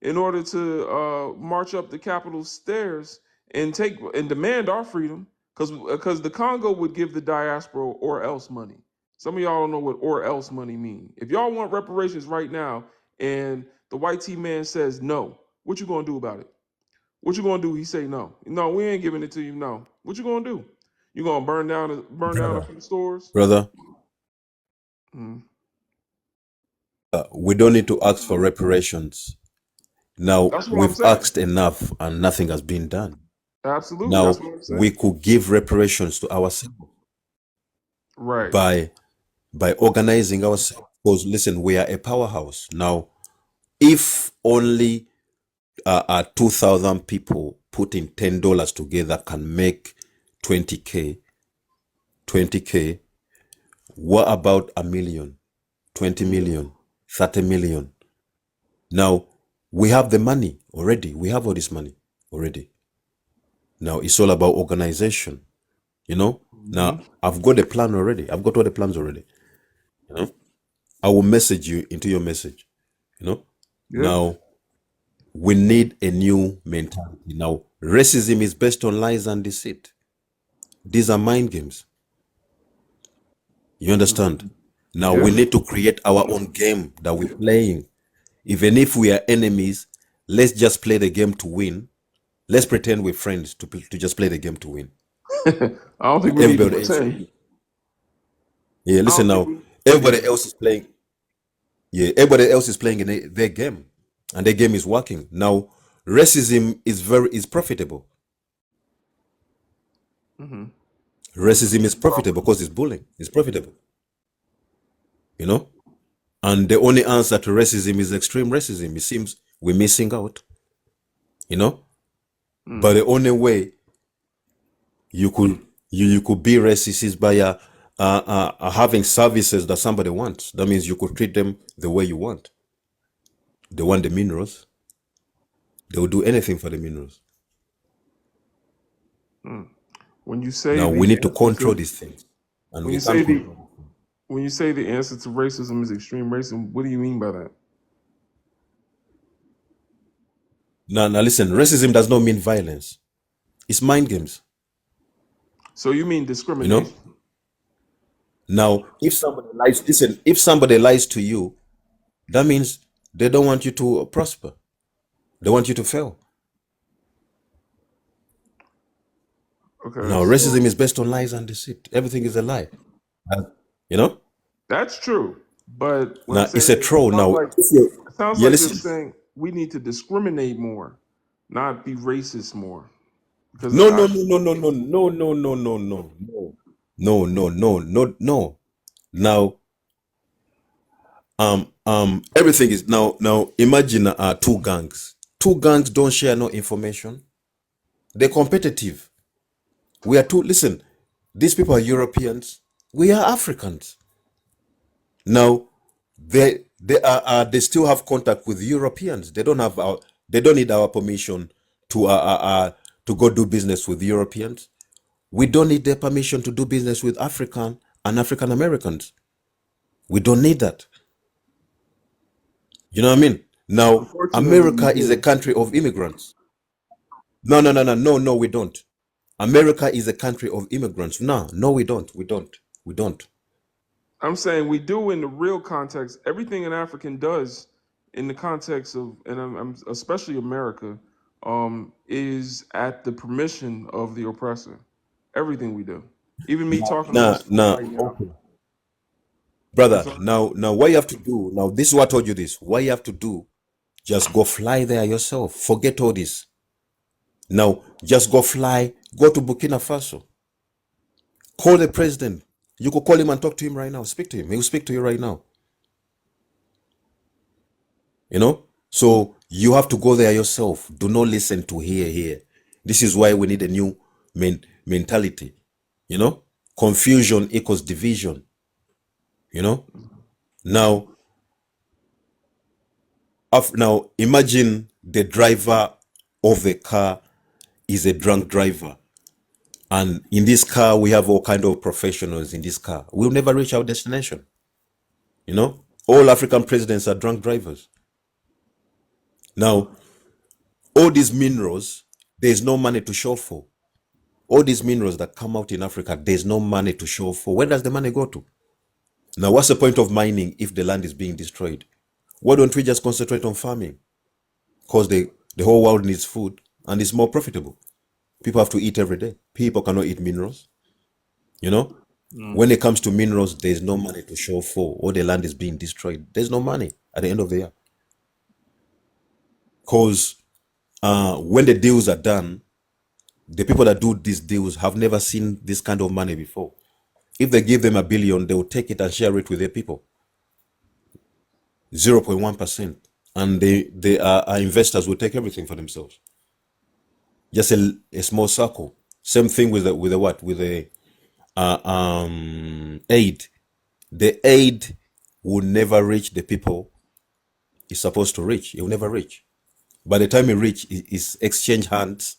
in order to march up the Capitol stairs and take and demand our freedom, because the Congo would give the diaspora or else money. Some of y'all don't know what or else money mean. If y'all want reparations right now and the white T man says no, what you gonna do about it? What you gonna do? He say no. No, we ain't giving it to you. No. What you gonna do? You gonna burn down a Brother, few stores? brother, Mm. we don't need to ask for reparations. Now, That's what I'm we've saying. asked enough and nothing has been done. Absolutely, that's Now, what I'm we saying. could give reparations to ourselves Right. by organizing ourselves. Because listen, we are a powerhouse. Now, if only 2,000 people putting $10 together can make 20K, 20K, what about a million, 20 Yeah. million, 30 million? Now, we have the money already. We have all this money already. Now, it's all about organization, you know? Hmm. Now, I've got a plan already. I've got all the plans already, you know? I will message you into your message, you know? Yeah. Now, we need a new mentality. Now, racism is based on lies and deceit. These are mind games. You understand? Now, Yeah. we need to create our own game that we're playing. Even if we are enemies, let's just play the game to win. Let's pretend we're friends to just play the game to win. I don't think we need to Everybody else, pretend. yeah, I listen don't think now. we. Yeah. Everybody else is playing. Yeah, everybody else is playing in their game, and their game is working. Now, racism is profitable. Hmm. Racism is profitable because it's bullying. It's profitable, you know. And the only answer to racism is extreme racism. It seems we're missing out, you know. But Mm. the only way you could be racist is by having services that somebody wants. That means you could treat them the way you want. They want the minerals. They will do anything for the minerals. Mm. When you say Now we the need to answer control to these things, and when we you say can't the control them. when you say the answer to racism is extreme racism, what do you mean by that? Now listen. Racism does not mean violence. It's mind games. So you mean You know. discrimination? Now, if somebody lies, listen. If somebody lies to you, that means they don't want you to prosper. They want you to fail. Okay, Now, racism is so based on lies and deceit. Everything is a lie. Uh, You know? that's true. But what I'm Now, saying it's a is, troll. Now, it sounds yeah, like you're listen. saying we need to discriminate more, not be racist more, because No, it's no, no, actually no, no, no, no, no, no, no, no, no. No, no, no, no, no. Now, everything is now. Imagine two gangs. Two gangs don't share no information. They're competitive. We are two. Listen, these people are Europeans. We are Africans. Now, they still have contact with Europeans. They don't have our. They don't need our permission to to go do business with Europeans. We don't need their permission to do business with African and African Americans. We don't need that. You know what I mean? Now, unfortunately we America is a do. country of immigrants. No, no, no, no, no, no, we don't. America is a country of immigrants. No, no, we don't. We don't. We don't. I'm saying we do in the real context. Everything an African does in the context of, and I'm especially America, is at the permission of the oppressor. Everything we do, even me talking on Nah, this phone nah, right now. okay. I'm Brother, sorry. now, what you have to do, now, this is what I told you this. What you have to do, just go fly there yourself. Forget all this. Now, just go fly, go to Burkina Faso. Call the president. You could call him and talk to him right now. Speak to him. He will speak to you right now. You know? So you have to go there yourself. Do not listen to here. This is why we need a new mentality. You know? Confusion equals division. You know? Now, now imagine the driver of the car is a drunk driver. And in this car, we have all kind of professionals in this car. We'll never reach our destination. You know? All African presidents are drunk drivers. Now, all these minerals, there's no money to show for. All these minerals that come out in Africa, there's no money to show for. Where does the money go to? Now, what's the point of mining if the land is being destroyed? Why don't we just concentrate on farming? Because the whole world needs food and it's more profitable. People have to eat every day. People cannot eat minerals. You know, when it comes to minerals, there's no money to show for. All the land is being destroyed. There's no money at the end of the year. Because when the deals are done, the people that do these deals have never seen this kind of money before. If they give them $1 billion, they will take it and share it with their people. 0.1%. And our investors will take everything for themselves. Just a small circle. Same thing with the what? With the aid. The aid will never reach the people it's supposed to reach. It will never reach. By the time it reach, it's exchange hands.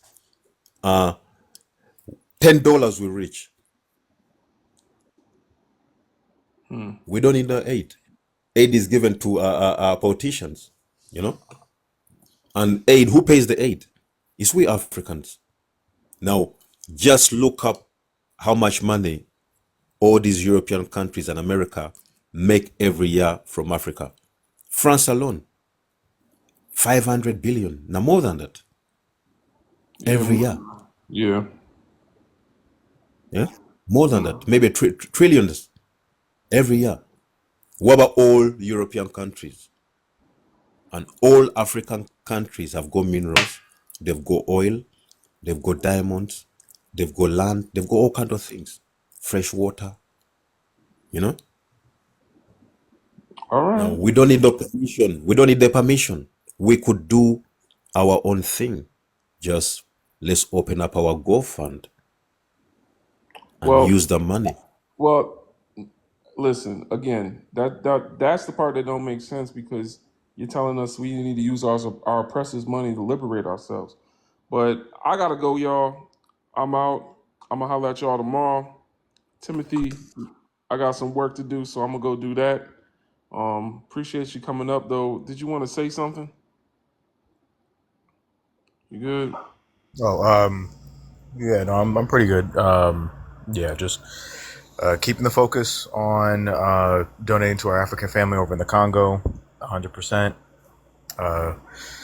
$10 will reach. We don't need the aid. Aid is given to politicians, you know. And aid, who pays the aid? It's we Africans. Now, just look up how much money all these European countries and America make every year from Africa. France alone, 500 billion. Now more than that every year. Yeah. Yeah, more than that. Maybe trillions every year. What about all European countries? And all African countries have got minerals. They've got oil. They've got diamonds. They've got land. They've got all kinds of things. Fresh water. You know. All Now right. we don't need no permission. We don't need the permission. We could do our own thing. Just let's open up our Go fund and Well, use the money. well, listen again. That's the part that don't make sense because you're telling us we need to use our oppressors' money to liberate ourselves. But I gotta go, y'all. I'm out. I'm gonna holler at y'all tomorrow. Timothy, I got some work to do, so I'm gonna go do that. Appreciate you coming up though. Did you want to say something? You good? Oh, yeah, no, I'm pretty good. Yeah, just keeping the focus on donating to our African family over in the Congo, 100%.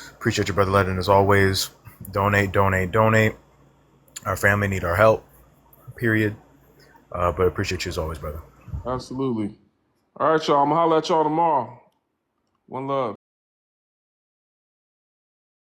Appreciate your brother Letton as always. Donate. Our family need our help. period. But appreciate you as always, brother. Absolutely. All right, y'all. I'm going to holler at y'all tomorrow. One love.